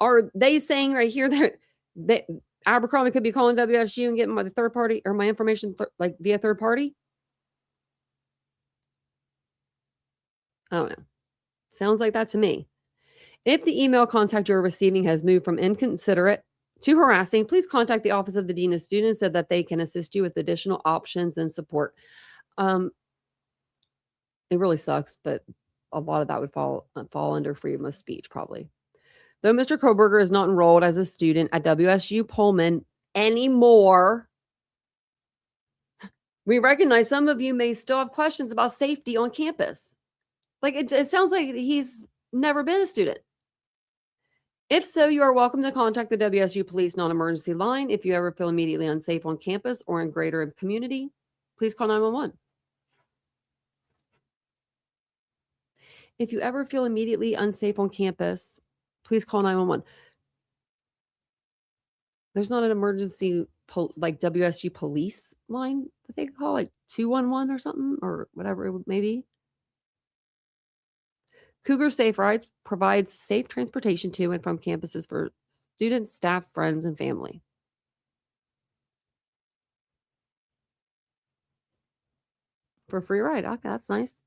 Are they saying right here that Abercrombie could be calling WSU and getting my third party or my information like via third party? I don't know. Sounds like that to me. If the email contact you're receiving has moved from inconsiderate to harassing, please contact the Office of the Dean of Students so that they can assist you with additional options and support. It really sucks, but a lot of that would fall under freedom of speech, probably. Though Mr. Kohberger is not enrolled as a student at WSU Pullman anymore, we recognize some of you may still have questions about safety on campus. Like, it sounds like he's never been a student. If so, you are welcome to contact the WSU Police Non-Emergency Line. If you ever feel immediately unsafe on campus or in greater community, please call 911. If you ever feel immediately unsafe on campus, please call 911. There's not an emergency like WSU police line that they could call, like 211 or something, or whatever it may be. Cougar Safe Rides provides safe transportation to and from campuses for students, staff, friends, and family. For a free ride. Okay, that's nice.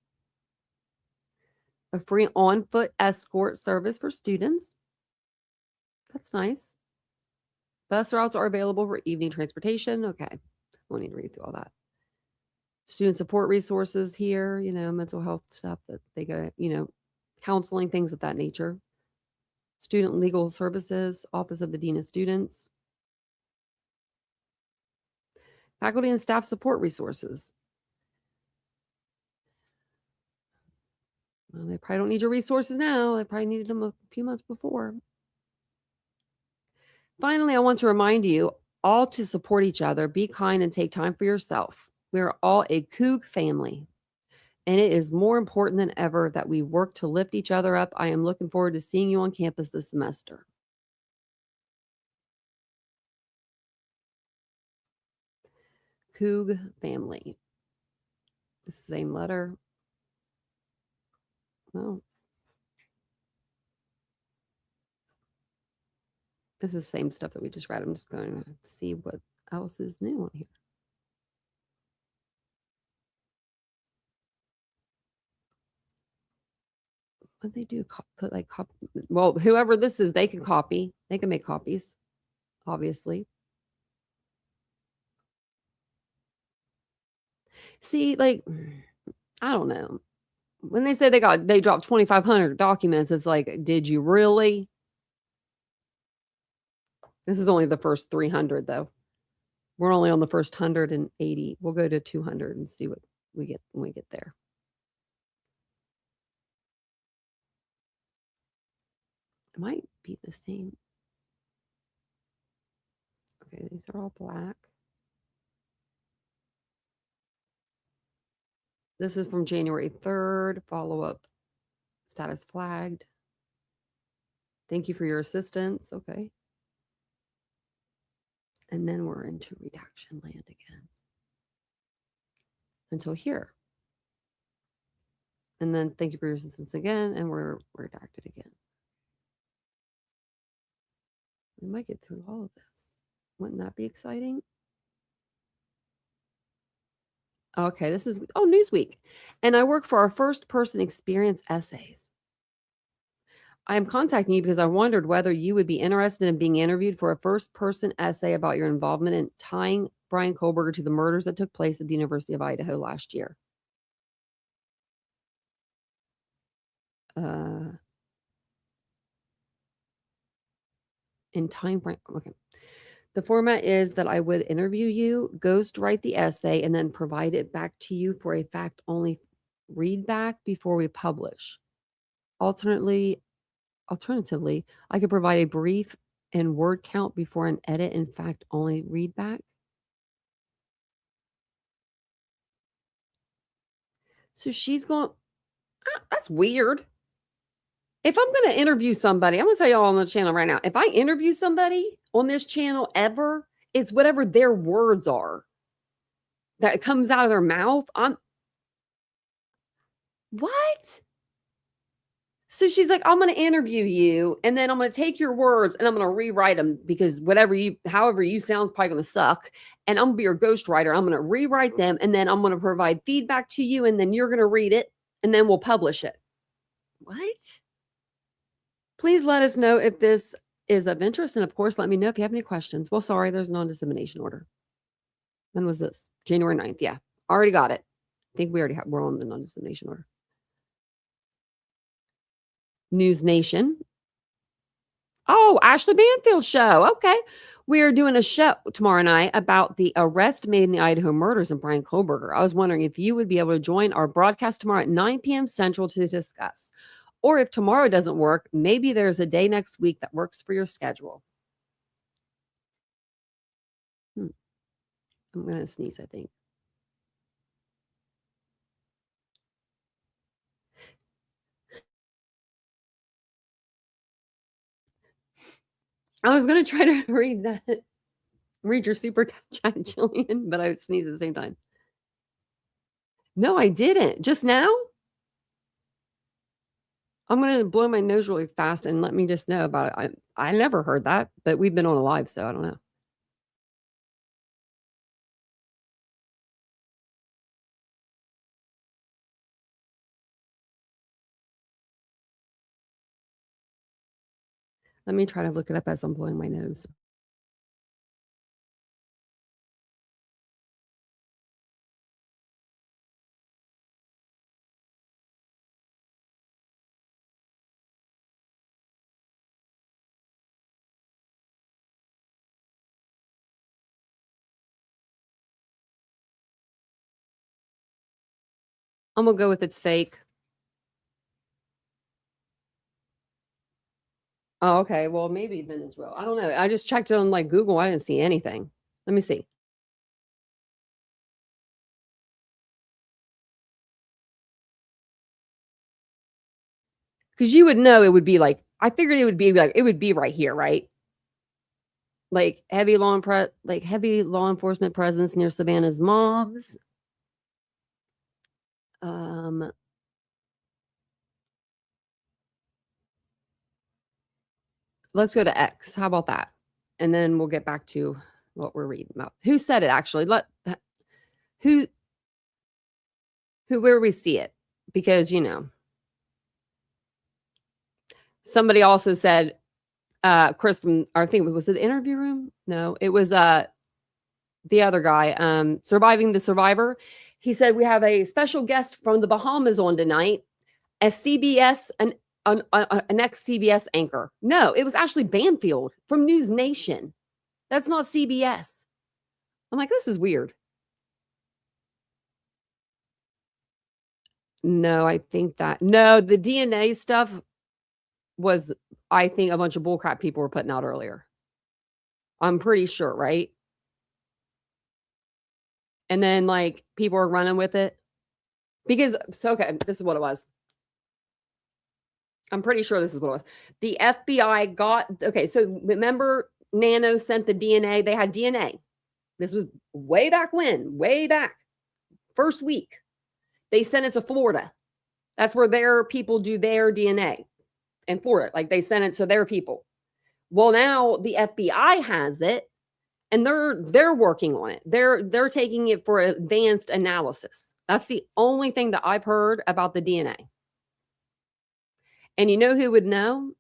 A free on-foot escort service for students. That's nice. Bus routes are available for evening transportation. Okay. Won't need to read through all that. Student support resources here, mental health stuff that they got, counseling, things of that nature. Student legal services, Office of the Dean of Students. Faculty and staff support resources. Well, they probably don't need your resources now. They probably needed them a few months before. Finally, I want to remind you all to support each other, be kind, and take time for yourself. We are all a Coug family, and it is more important than ever that we work to lift each other up. I am looking forward to seeing you on campus this semester. Coug family. Same letter. Oh. This is the same stuff that we just read. I'm just going to see what else is new on here. What they do? Put like copy. Well, whoever this is, they can copy. They can make copies, obviously. See, like, I don't know. When they say they dropped 2,500 documents, it's like, did you really? This is only the first 300, though. We're only on the first 180. We'll go to 200 and see what we get when we get there. It might be the same. Okay, these are all black. This is from January 3rd. Follow-up status flagged. Thank you for your assistance. Okay. And then we're into redaction land again. Until here. And then thank you for your assistance again. And we're redacted again. We might get through all of this. Wouldn't that be exciting? Okay, this is, Newsweek. And I work for our first person experience essays. I am contacting you because I wondered whether you would be interested in being interviewed for a first person essay about your involvement in tying Brian Kohberger to the murders that took place at the University of Idaho last year. In time frame, okay. The format is that I would interview you, ghostwrite the essay, and then provide it back to you for a fact-only read back before we publish. Alternatively, I could provide a brief and word count before an edit and fact-only read back. So she's going, that's weird. If I'm going to interview somebody, I'm going to tell you all on the channel right now. If I interview somebody on this channel ever, it's whatever their words are that comes out of their mouth. What? So she's like, I'm going to interview you, and then I'm going to take your words and I'm going to rewrite them because however you sound is probably going to suck. And I'm going to be your ghostwriter. I'm going to rewrite them, and then I'm going to provide feedback to you, and then you're going to read it, and then we'll publish it. What? Please let us know if this is of interest. And of course, let me know if you have any questions. Well, sorry, there's a non-dissemination order. When was this? January 9th. Yeah, already got it. I think we're on the non-dissemination order. News Nation. Oh, Ashley Banfield's show. Okay. We are doing a show tomorrow night about the arrest made in the Idaho murders of Brian Kohberger. I was wondering if you would be able to join our broadcast tomorrow at 9 p.m. Central to discuss. Or if tomorrow doesn't work, maybe there's a day next week that works for your schedule. I'm going to sneeze, I think. I was going to try to read your super chat, Jillian, but I would sneeze at the same time. No, I didn't. Just now? I'm going to blow my nose really fast and let me just know about it. I never heard that, but we've been on a live, so I don't know. Let me try to look it up as I'm blowing my nose. I'm going to go with it's fake. Oh, okay. Well, maybe then it's real. I don't know. I just checked it on like Google. I didn't see anything. Let me see. Because you would know it would be like, I figured it would be right here, right? Like heavy law enforcement presence near Savannah's mobs. Let's go to X. How about that? And then we'll get back to what we're reading about. Who said it actually? Where we see it? Because, somebody also said, Chris from, I think, was it the interview room? No, it was the other guy, Surviving the Survivor. He said, we have a special guest from the Bahamas on tonight, a CBS, an ex-CBS anchor. No, it was Ashley Banfield from News Nation. That's not CBS. I'm like, this is weird. No, the DNA stuff was, I think, a bunch of bullcrap people were putting out earlier. I'm pretty sure, right? And then like people were running with it because, okay, this is what it was. I'm pretty sure this is what it was. The FBI so remember Nano sent the DNA. They had DNA. This was way back first week. They sent it to Florida. That's where their people do their DNA in Florida. Like they sent it to their people. Well, now the FBI has it and they're working on it. They're taking it for advanced analysis. That's the only thing that I've heard about the DNA. And you know who would know?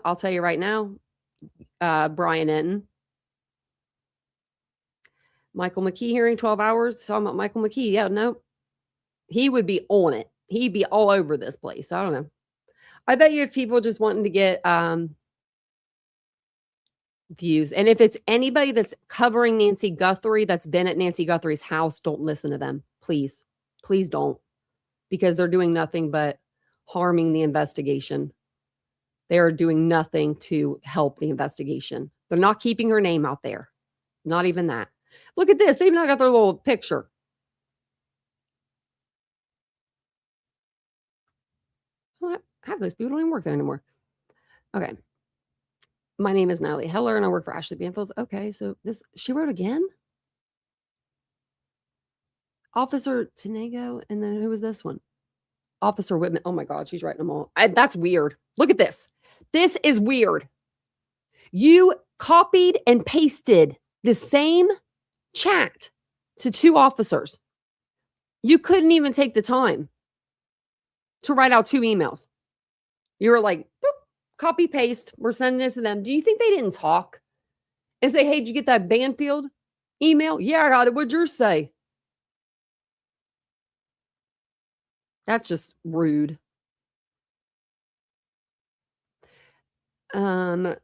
I'll tell you right now. Brian Enton. Michael McKee hearing 12 hours. Talking about Michael McKee. Yeah, no. He would be on it. He'd be all over this place. I don't know. I bet you if people just wanting to get views. And if it's anybody that's covering Nancy Guthrie, that's been at Nancy Guthrie's house, don't listen to them. Please. Please don't. Because they're doing nothing but harming the investigation. They are doing nothing to help the investigation. They're not keeping her name out there. Not even that. Look at this. They've not got their little picture. Half those people don't even work there anymore. Okay. My name is Natalie Heller, and I work for Ashley Banfield. Okay, so she wrote again? Officer Tenego, and then who was this one? Officer Whitman. Oh my God, she's writing them all. That's weird. Look at this. This is weird. You copied and pasted the same chat to 2 officers. You couldn't even take the time to write out 2 emails. You were like, boop, copy, paste. We're sending this to them. Do you think they didn't talk and say, hey, did you get that Banfield email? Yeah, I got it. What'd yours say? That's just rude. It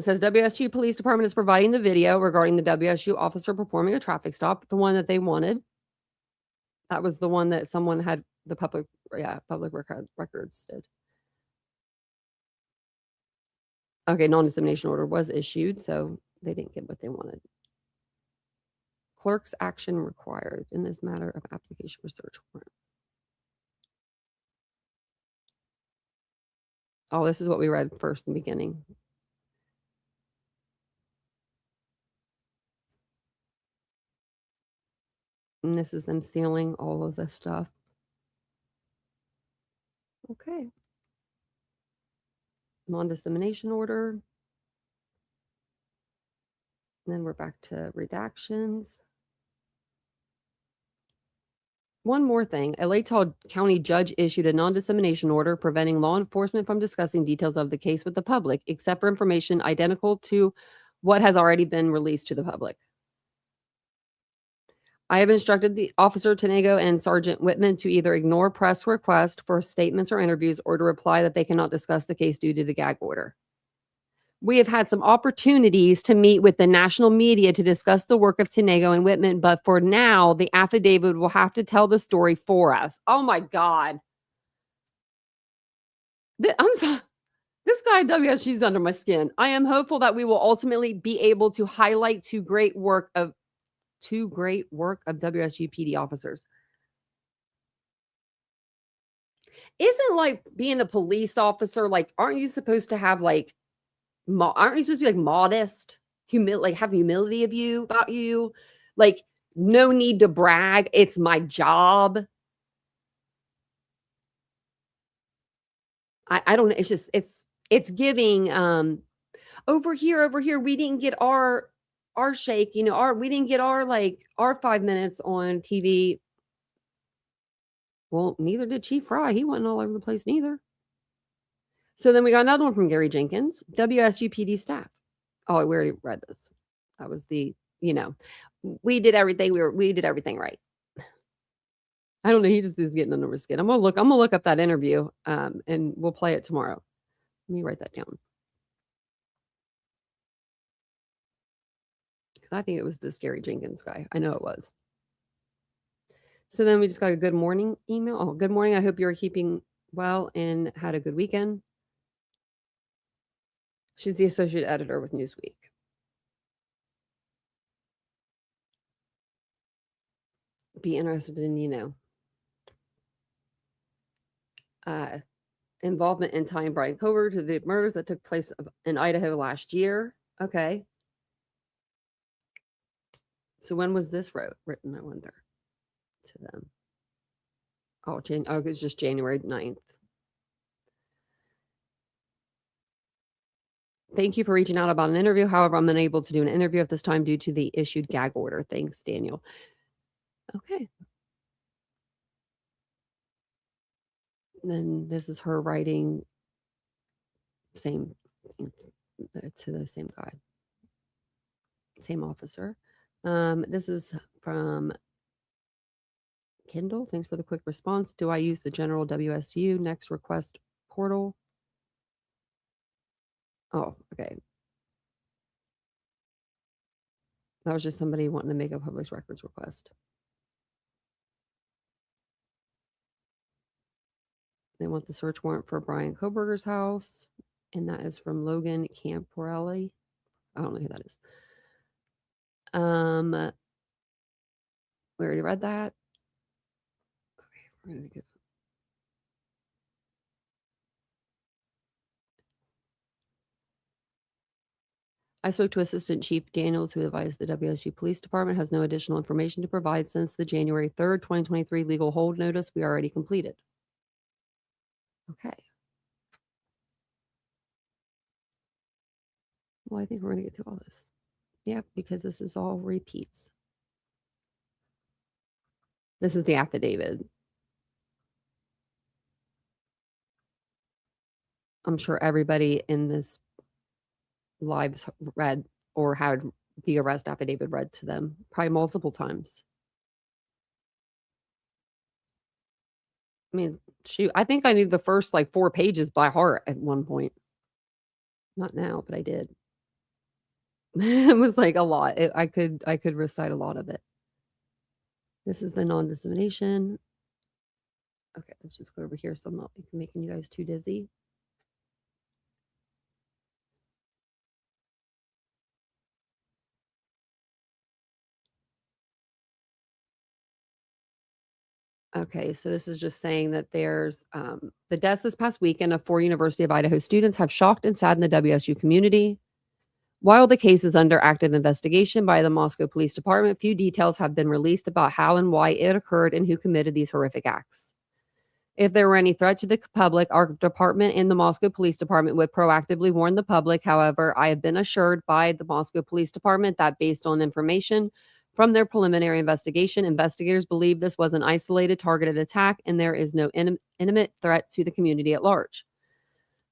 says WSU Police Department is providing the video regarding the WSU officer performing a traffic stop, the one that they wanted. That was the one that someone had the public records did. Okay, non-dissemination order was issued, so they didn't get what they wanted. Clerk's action required in this matter of application for search warrant. Oh, this is what we read first in the beginning. And this is them sealing all of this stuff. Okay. Non-dissemination order. And then we're back to redactions. One more thing. A Lake Tahoe County judge issued a non-dissemination order preventing law enforcement from discussing details of the case with the public, except for information identical to what has already been released to the public. I have instructed the Officer Tenego and Sergeant Whitman to either ignore press requests for statements or interviews or to reply that they cannot discuss the case due to the gag order. We have had some opportunities to meet with the national media to discuss the work of Tenego and Whitman, but for now, the affidavit will have to tell the story for us. Oh my God. I'm sorry. This guy WSU's under my skin. I am hopeful that we will ultimately be able to highlight two great work of WSU PD officers. Isn't like being a police officer, like, aren't you supposed to have like, aren't you supposed to be like modest, like have humility about you? Like, no need to brag. It's my job. I don't know. It's just, it's giving, over here, we didn't get our shake, you know, we didn't get our 5 minutes on TV. Well, neither did Chief Fry. He wasn't all over the place neither. So then we got another one from Gary Jenkins, WSU PD staff. Oh, we already read this. That was the, you know, we did everything. We did everything right. I don't know. He just is getting under my skin. I'm gonna look up that interview, and we'll play it tomorrow. Let me write that down. I think it was this Gary Jenkins guy. I know it was. So then we just got a good morning email. Oh, good morning. I hope you're keeping well and had a good weekend. She's the associate editor with Newsweek. Be interested in, you know, involvement in tying Brian Kohberger to the murders that took place in Idaho last year. Okay. So when was this written, I wonder, to them? Oh, it's just January 9th. Thank you for reaching out about an interview. However, I'm unable to do an interview at this time due to the issued gag order. Thanks, Daniel. Okay. Then this is her writing same to the same guy, same officer. This is from Kendall. Thanks for the quick response. Do I use the general WSU next request portal? Oh, okay. That was just somebody wanting to make a public records request. They want the search warrant for Brian Kohberger's house, and that is from Logan Camporelli. I don't know who that is. We already read that. Okay, we're gonna go. I spoke to Assistant Chief Daniels, who advised the WSU Police Department has no additional information to provide since the January 3rd, 2023 legal hold notice we already completed. Okay. Well, I think we're going to get through all this. Yeah, because this is all repeats. This is the affidavit. I'm sure everybody in this live's read or had the arrest affidavit read to them probably multiple times. I mean, shoot, I think I knew the first like 4 pages by heart at one point. Not now, but I did. It was like a lot. I could recite a lot of it. This is the non-dissemination. Okay, let's just go over here so I'm not making you guys too dizzy. Okay, so this is just saying that there's the deaths this past weekend of 4 University of Idaho students have shocked and saddened the WSU community. While the case is under active investigation by the Moscow Police Department, few details have been released about how and why it occurred and who committed these horrific acts. If there were any threat to the public, our department and the Moscow Police Department would proactively warn the public. However, I have been assured by the Moscow Police Department that based on information from their preliminary investigation, investigators believe this was an isolated targeted attack and there is no imminent threat to the community at large.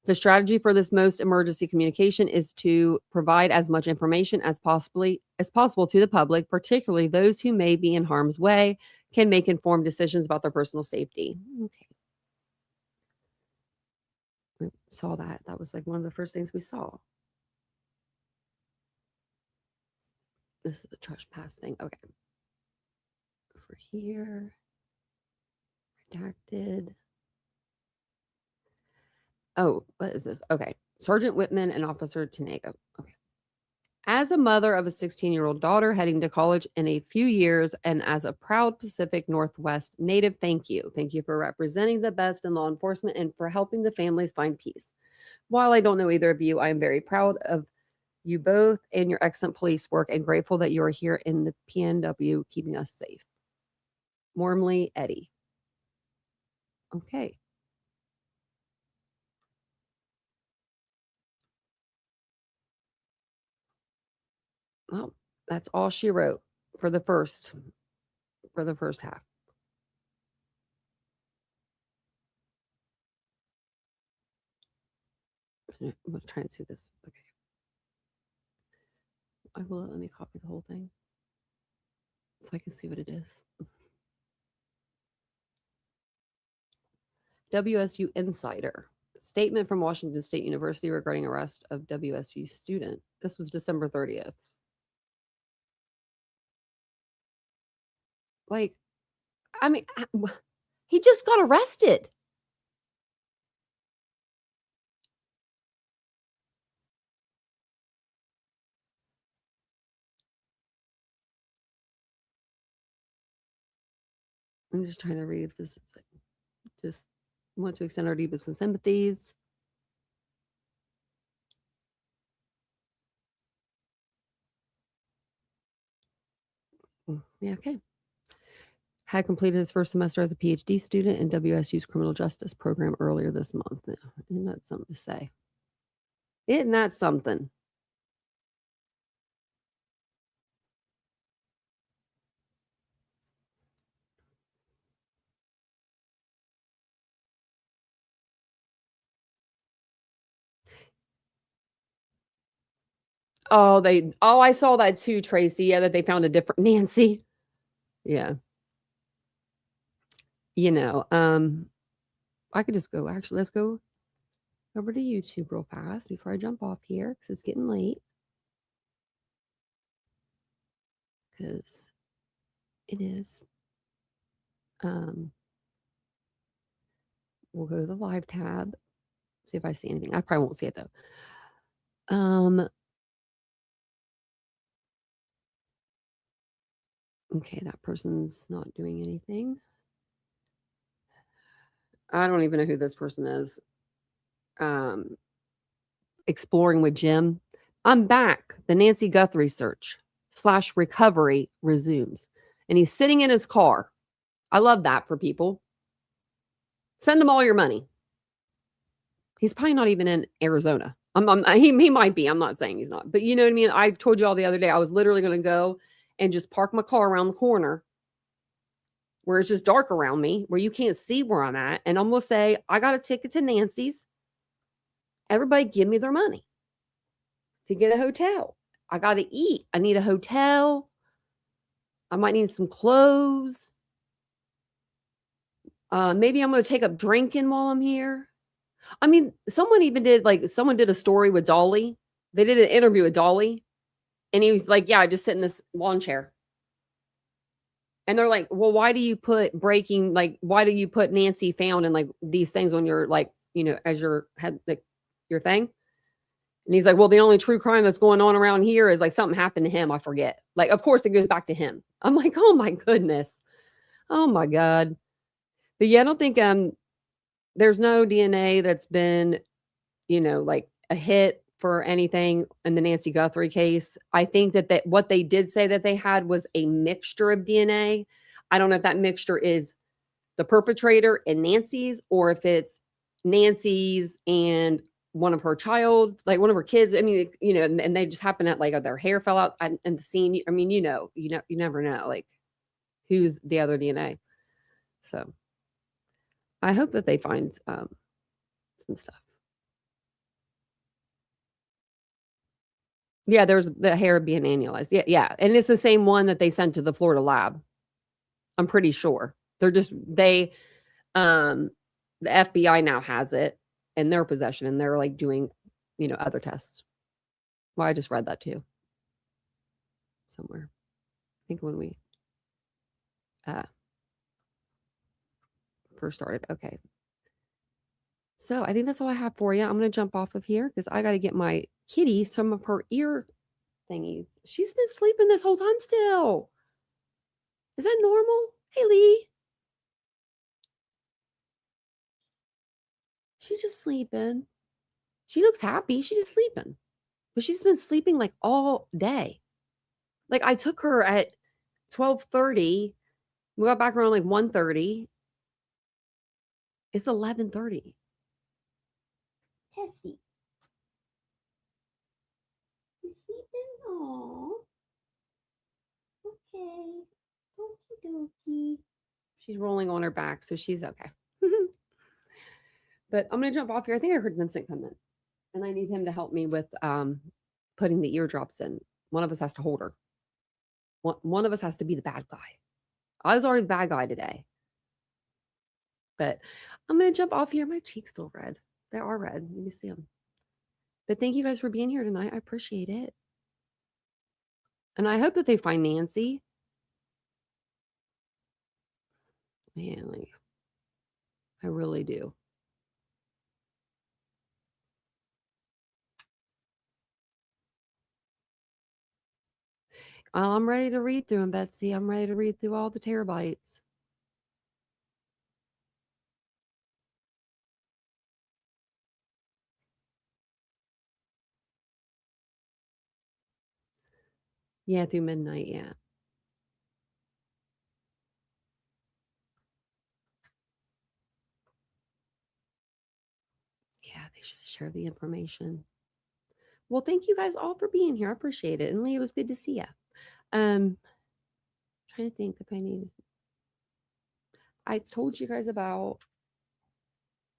The strategy for this most emergency communication is to provide as much information as possible to the public, particularly those who may be in harm's way, can make informed decisions about their personal safety. Okay. We saw that. That was like one of the first things we saw. This is the trespass thing. Okay. Over here. Redacted. Oh, what is this? Okay. Sergeant Whitman and Officer Tenego. Okay. As a mother of a 16-year-old daughter heading to college in a few years, and as a proud Pacific Northwest native, thank you. Thank you for representing the best in law enforcement and for helping the families find peace. While I don't know either of you, I am very proud of you both and your excellent police work and grateful that you are here in the PNW keeping us safe. Warmly, Eddie. Okay. Well, that's all she wrote for the first half. I'm trying to see this. Okay. I will let me copy the whole thing so I can see what it is. WSU Insider. Statement from Washington State University regarding arrest of WSU student. This was December 30th. Like, I mean, he just got arrested. I'm just trying to read if this is just want to extend our deepest of sympathies. Yeah, okay. Had completed his first semester as a PhD student in WSU's criminal justice program earlier this month. Isn't that something to say? Isn't that something? Oh, I saw that too, Tracy. Yeah, that they found a different Nancy. Yeah. You know, I could just go, actually, let's go over to YouTube real fast before I jump off here because it's getting late. because it is. We'll go to the live tab, see if I see anything. I probably won't see it though. Okay, that person's not doing anything. I don't even know who this person is. Exploring with Jim. I'm back. The Nancy Guthrie search / recovery resumes. And he's sitting in his car. I love that for people. Send him all your money. He's probably not even in Arizona. He might be. I'm not saying he's not. But you know what I mean? I told you all the other day, I was literally going to go and just park my car around the corner where it's just dark around me, where you can't see where I'm at. And I'm going to say, I got a ticket to Nancy's. Everybody give me their money to get a hotel. I got to eat. I need a hotel. I might need some clothes. Maybe I'm going to take up drinking while I'm here. I mean, someone did a story with Dolly. They did an interview with Dolly. And he was like, yeah, I just sit in this lawn chair. And they're like, well, why do you put why do you put Nancy found and like these things on your, like, you know, as your head, like your thing? And he's like, well, the only true crime that's going on around here is like something happened to him. I forget. Like, of course it goes back to him. I'm like, oh my goodness. Oh my God. But yeah, I don't think, there's no DNA that's been, you know, like a hit for anything in the Nancy Guthrie case. I think that what they did say that they had was a mixture of DNA. I don't know if that mixture is the perpetrator and Nancy's, or if it's Nancy's and one of her kids. I mean, you know, and they just happen at like their hair fell out in the scene. I mean, you never know like who's the other DNA. So I hope that they find some stuff. Yeah, there's the hair being analyzed. Yeah. And it's the same one that they sent to the Florida lab. I'm pretty sure. The FBI now has it in their possession, and they're like doing, you know, other tests. Well, I just read that too. Somewhere. I think when we first started. Okay. So I think that's all I have for you. I'm going to jump off of here because I got to get my kitty some of her ear thingies. She's been sleeping this whole time still. Is that normal? Hey, Lee. She's just sleeping. She looks happy. She's just sleeping. But she's been sleeping like all day. Like I took her at 12:30. We got back around like 1:30. It's 11:30. Tessie. You sleeping? Aw. Okay. Okie dokie. She's rolling on her back, so she's okay. But I'm going to jump off here. I think I heard Vincent come in. And I need him to help me with putting the eardrops in. One of us has to hold her. One of us has to be the bad guy. I was already the bad guy today. But I'm going to jump off here. My cheeks feel red. They are red. You can see them. But thank you guys for being here tonight. I appreciate it. And I hope that they find Nancy. Man, like, I really do. I'm ready to read through them, Betsy. I'm ready to read through all the terabytes. Yeah, through midnight, yeah. Yeah, they should have shared the information. Well, thank you guys all for being here. I appreciate it. And Lee, it was good to see you. Trying to think if I need. I told you guys about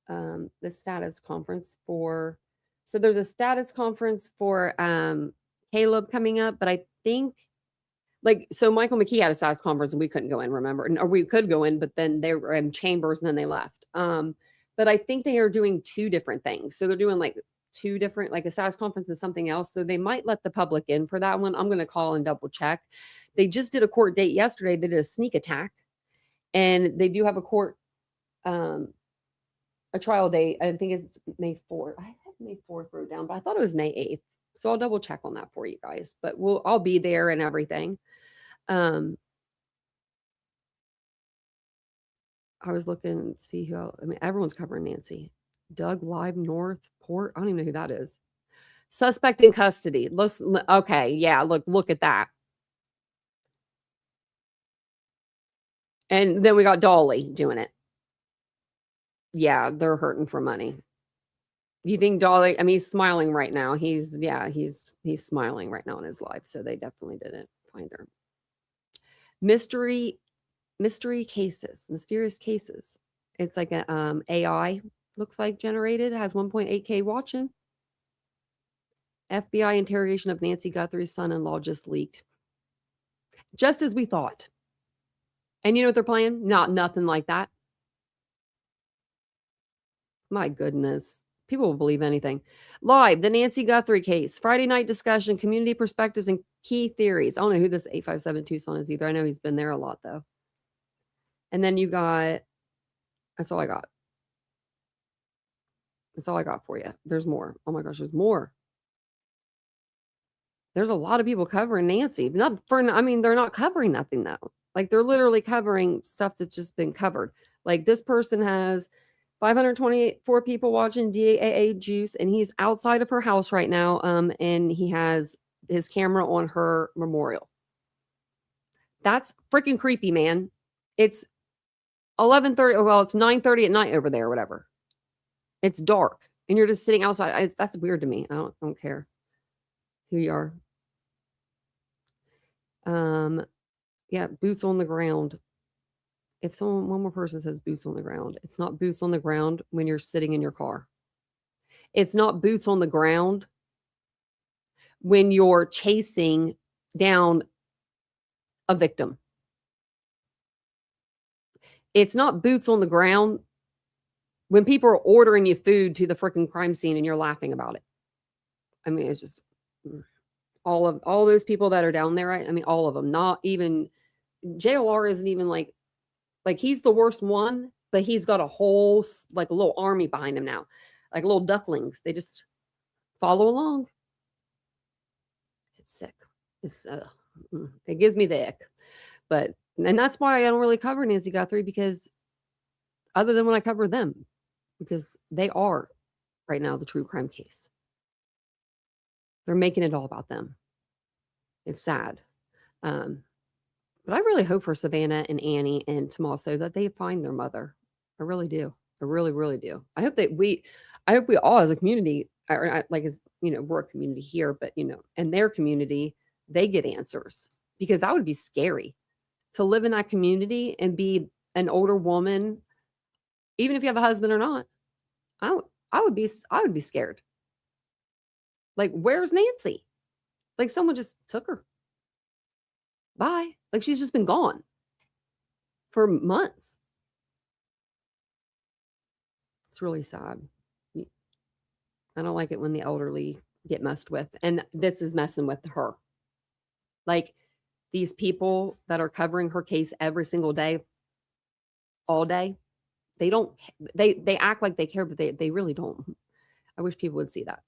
the status conference for. So there's a status conference for Caleb coming up, but I think so Michael McKee had a status conference and we couldn't go in, remember? Or we could go in, but then they were in chambers and then they left. But I think they are doing two different things. So they're doing like two different, like a status conference and something else. So they might let the public in for that one. I'm going to call and double check. They just did a court date yesterday. They did a sneak attack, and they do have a court, a trial date. I think it's May 4th. I have May 4th wrote down, but I thought it was May 8th. So I'll double check on that for you guys, but I'll be there and everything. I was looking to see who else. I mean, everyone's covering Nancy. Doug Live North Port. I don't even know who that is. Suspect in custody. Looks okay. Yeah, look at that. And then we got Dolly doing it. Yeah, they're hurting for money. You think Dolly? I mean, he's smiling right now. He's smiling right now in his life. So they definitely didn't find her. Mystery cases, mysterious cases. It's like a AI looks like generated. It has 1.8K watching. FBI interrogation of Nancy Guthrie's son-in-law just leaked. Just as we thought. And you know what they're playing? Nothing like that. My goodness. People will believe anything. Live, the Nancy Guthrie case. Friday night discussion, community perspectives, and key theories. I don't know who this 857 Tucson is either. I know he's been there a lot, though. And then you got, that's all I got. That's all I got for you. There's more. Oh my gosh, there's more. There's a lot of people covering Nancy. They're not covering nothing, though. Like, they're literally covering stuff that's just been covered. Like, this person has 524 people watching DAA Juice, and he's outside of her house right now. And he has his camera on her memorial. That's freaking creepy, man. It's 11:30. Well, it's 9:30 at night over there, or whatever. It's dark, and you're just sitting outside. That's weird to me. I don't care who you are. Yeah, boots on the ground. If one more person says boots on the ground, it's not boots on the ground when you're sitting in your car. It's not boots on the ground when you're chasing down a victim. It's not boots on the ground when people are ordering you food to the freaking crime scene and you're laughing about it. I mean, it's just all those people that are down there, right? I mean, all of them. Not even JLR isn't even like he's the worst one, but he's got a whole like a little army behind him now, like little ducklings. They just follow along. It's sick. It gives me the ick. And that's why I don't really cover Nancy Guthrie, because other than when I cover them, because they are right now the true crime case. They're making it all about them. It's sad. But I really hope for Savannah and Annie and Tommaso that they find their mother. I really do. I really, really do. I hope we all as a community, we're a community here, but in their community, they get answers, because that would be scary to live in that community and be an older woman, even if you have a husband or not. I would be scared. Like, where's Nancy? Like, someone just took her. Bye. Like, she's just been gone for months. It's really sad. I don't like it when the elderly get messed with. And this is messing with her. Like, these people that are covering her case every single day, all day, they act like they care, but they really don't. I wish people would see that.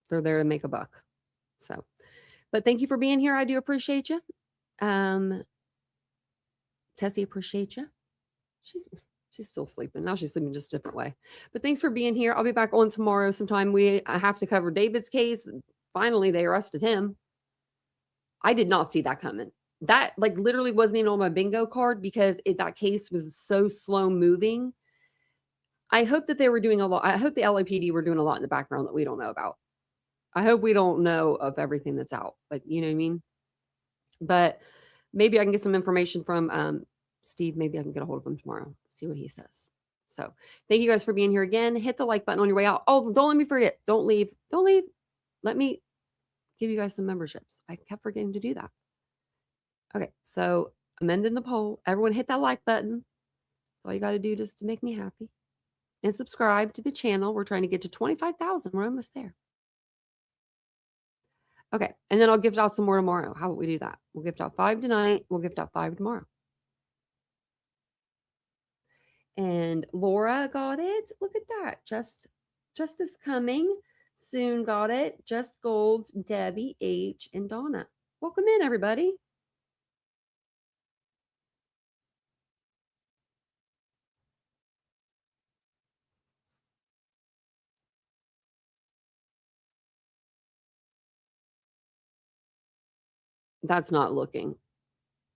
They're there to make a buck. So, but thank you for being here. I do appreciate you. Tessie, appreciate you. She's still sleeping. Now she's sleeping just a different way. But thanks for being here. I'll be back on tomorrow sometime. I have to cover David's case. Finally, they arrested him. I did not see that coming. That literally wasn't even on my bingo card, because that case was so slow moving. I hope that they were doing a lot. I hope the LAPD were doing a lot in the background that we don't know about. I hope we don't know of everything that's out, but you know what I mean? But maybe I can get some information from Steve. Maybe I can get a hold of him tomorrow, see what he says. So thank you guys for being here again. Hit the like button on your way out. Oh, don't let me forget. Don't leave. Don't leave. Let me give you guys some memberships. I kept forgetting to do that. Okay, so amending the poll. Everyone hit that like button. That's all you got to do just to make me happy. and subscribe to the channel. We're trying to get to 25,000. We're almost there. Okay, and then I'll gift out some more tomorrow. How about we do that? We'll gift out 5 tonight. We'll gift out 5 tomorrow. And Laura got it. Look at that. Justice Coming. Soon got it. Just Gold, Debbie, H, and Donna. Welcome in, everybody. That's not looking.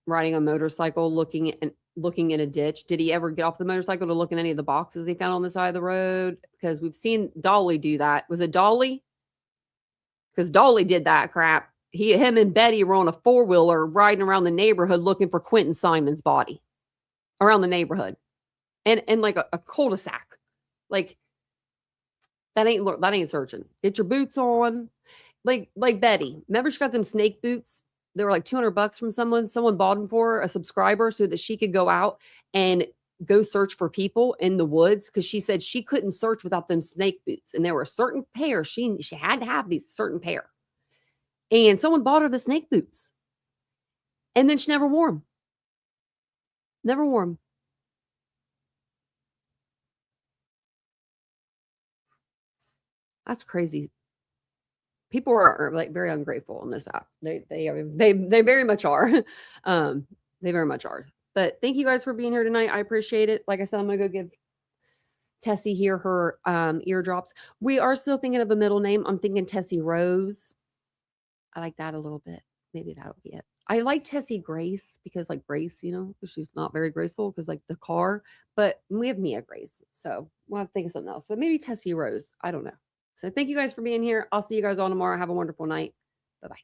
Riding a motorcycle, looking in a ditch. Did he ever get off the motorcycle to look in any of the boxes he found on the side of the road? Because we've seen Dolly do that. Was it Dolly? Because Dolly did that crap. Him and Betty were on a 4-wheeler riding around the neighborhood looking for Quentin Simon's body around the neighborhood, and like a cul-de-sac. Like that ain't searching. Get your boots on, like Betty. Remember she got them snake boots? They were like $200 from someone. Someone bought them for a subscriber so that she could go out and go search for people in the woods, because she said she couldn't search without them snake boots. And there were a certain pair. She had to have these certain pair. And someone bought her the snake boots. And then she never wore them. Never wore them. That's crazy. People are like very ungrateful on this app. They very much are. They very much are. But thank you guys for being here tonight. I appreciate it. Like I said, I'm gonna go give Tessie here her eardrops. We are still thinking of a middle name. I'm thinking Tessie Rose. I like that a little bit. Maybe that'll be it. I like Tessie Grace because like Grace, you know, she's not very graceful because like the car. But we have Mia Grace, so we'll have to think of something else. But maybe Tessie Rose. I don't know. So thank you guys for being here. I'll see you guys all tomorrow. Have a wonderful night. Bye-bye.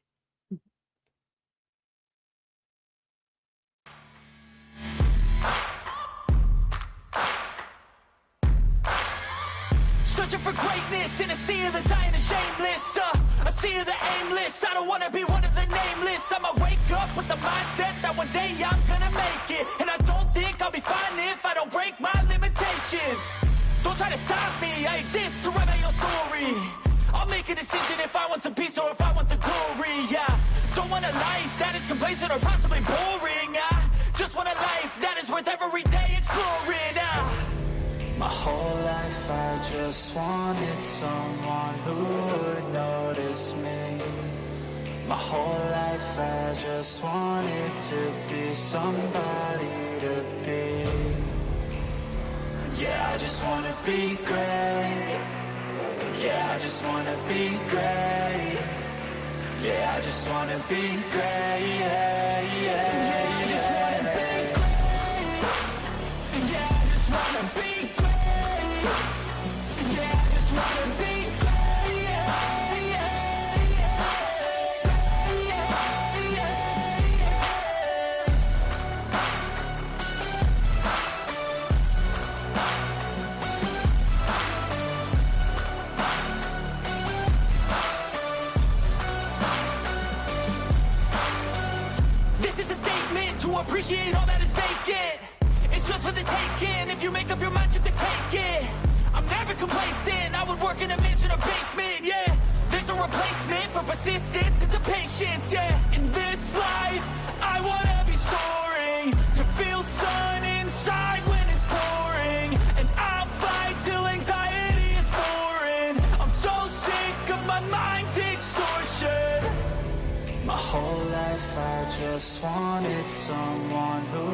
Searching for greatness in a sea of the dying and shameless, a sea of the aimless. I don't want to be one of the nameless. I'ma wake up with the mindset that one day I'm gonna make it. And I don't think I'll be fine if I don't break my limitations. Don't try to stop me, I exist to write my own story. I'll make a decision if I want some peace or if I want the glory, yeah. Don't want a life that is complacent or possibly boring, just want a life that is worth every day exploring, My whole life I just wanted someone who would notice me. My whole life I just wanted to be somebody to be. Yeah, I just wanna be great. Yeah, I just wanna be great. Yeah, I just wanna be great. Yeah, yeah, I just wanna be great. Yeah, I just wanna be great. Yeah, I just wanna be great. Yeah, yeah, to appreciate all that is vacant. It's just for the taking. If you make up your mind, you can take it. I'm never complacent. I would work in a mansion or basement, yeah. There's no replacement for persistence. It's a patience, yeah. In this life, I wanna be soaring, to feel sun inside when it's pouring. And I'll fight till anxiety is foreign. I'm so sick of my mind's extortion. My whole life I just wanted someone who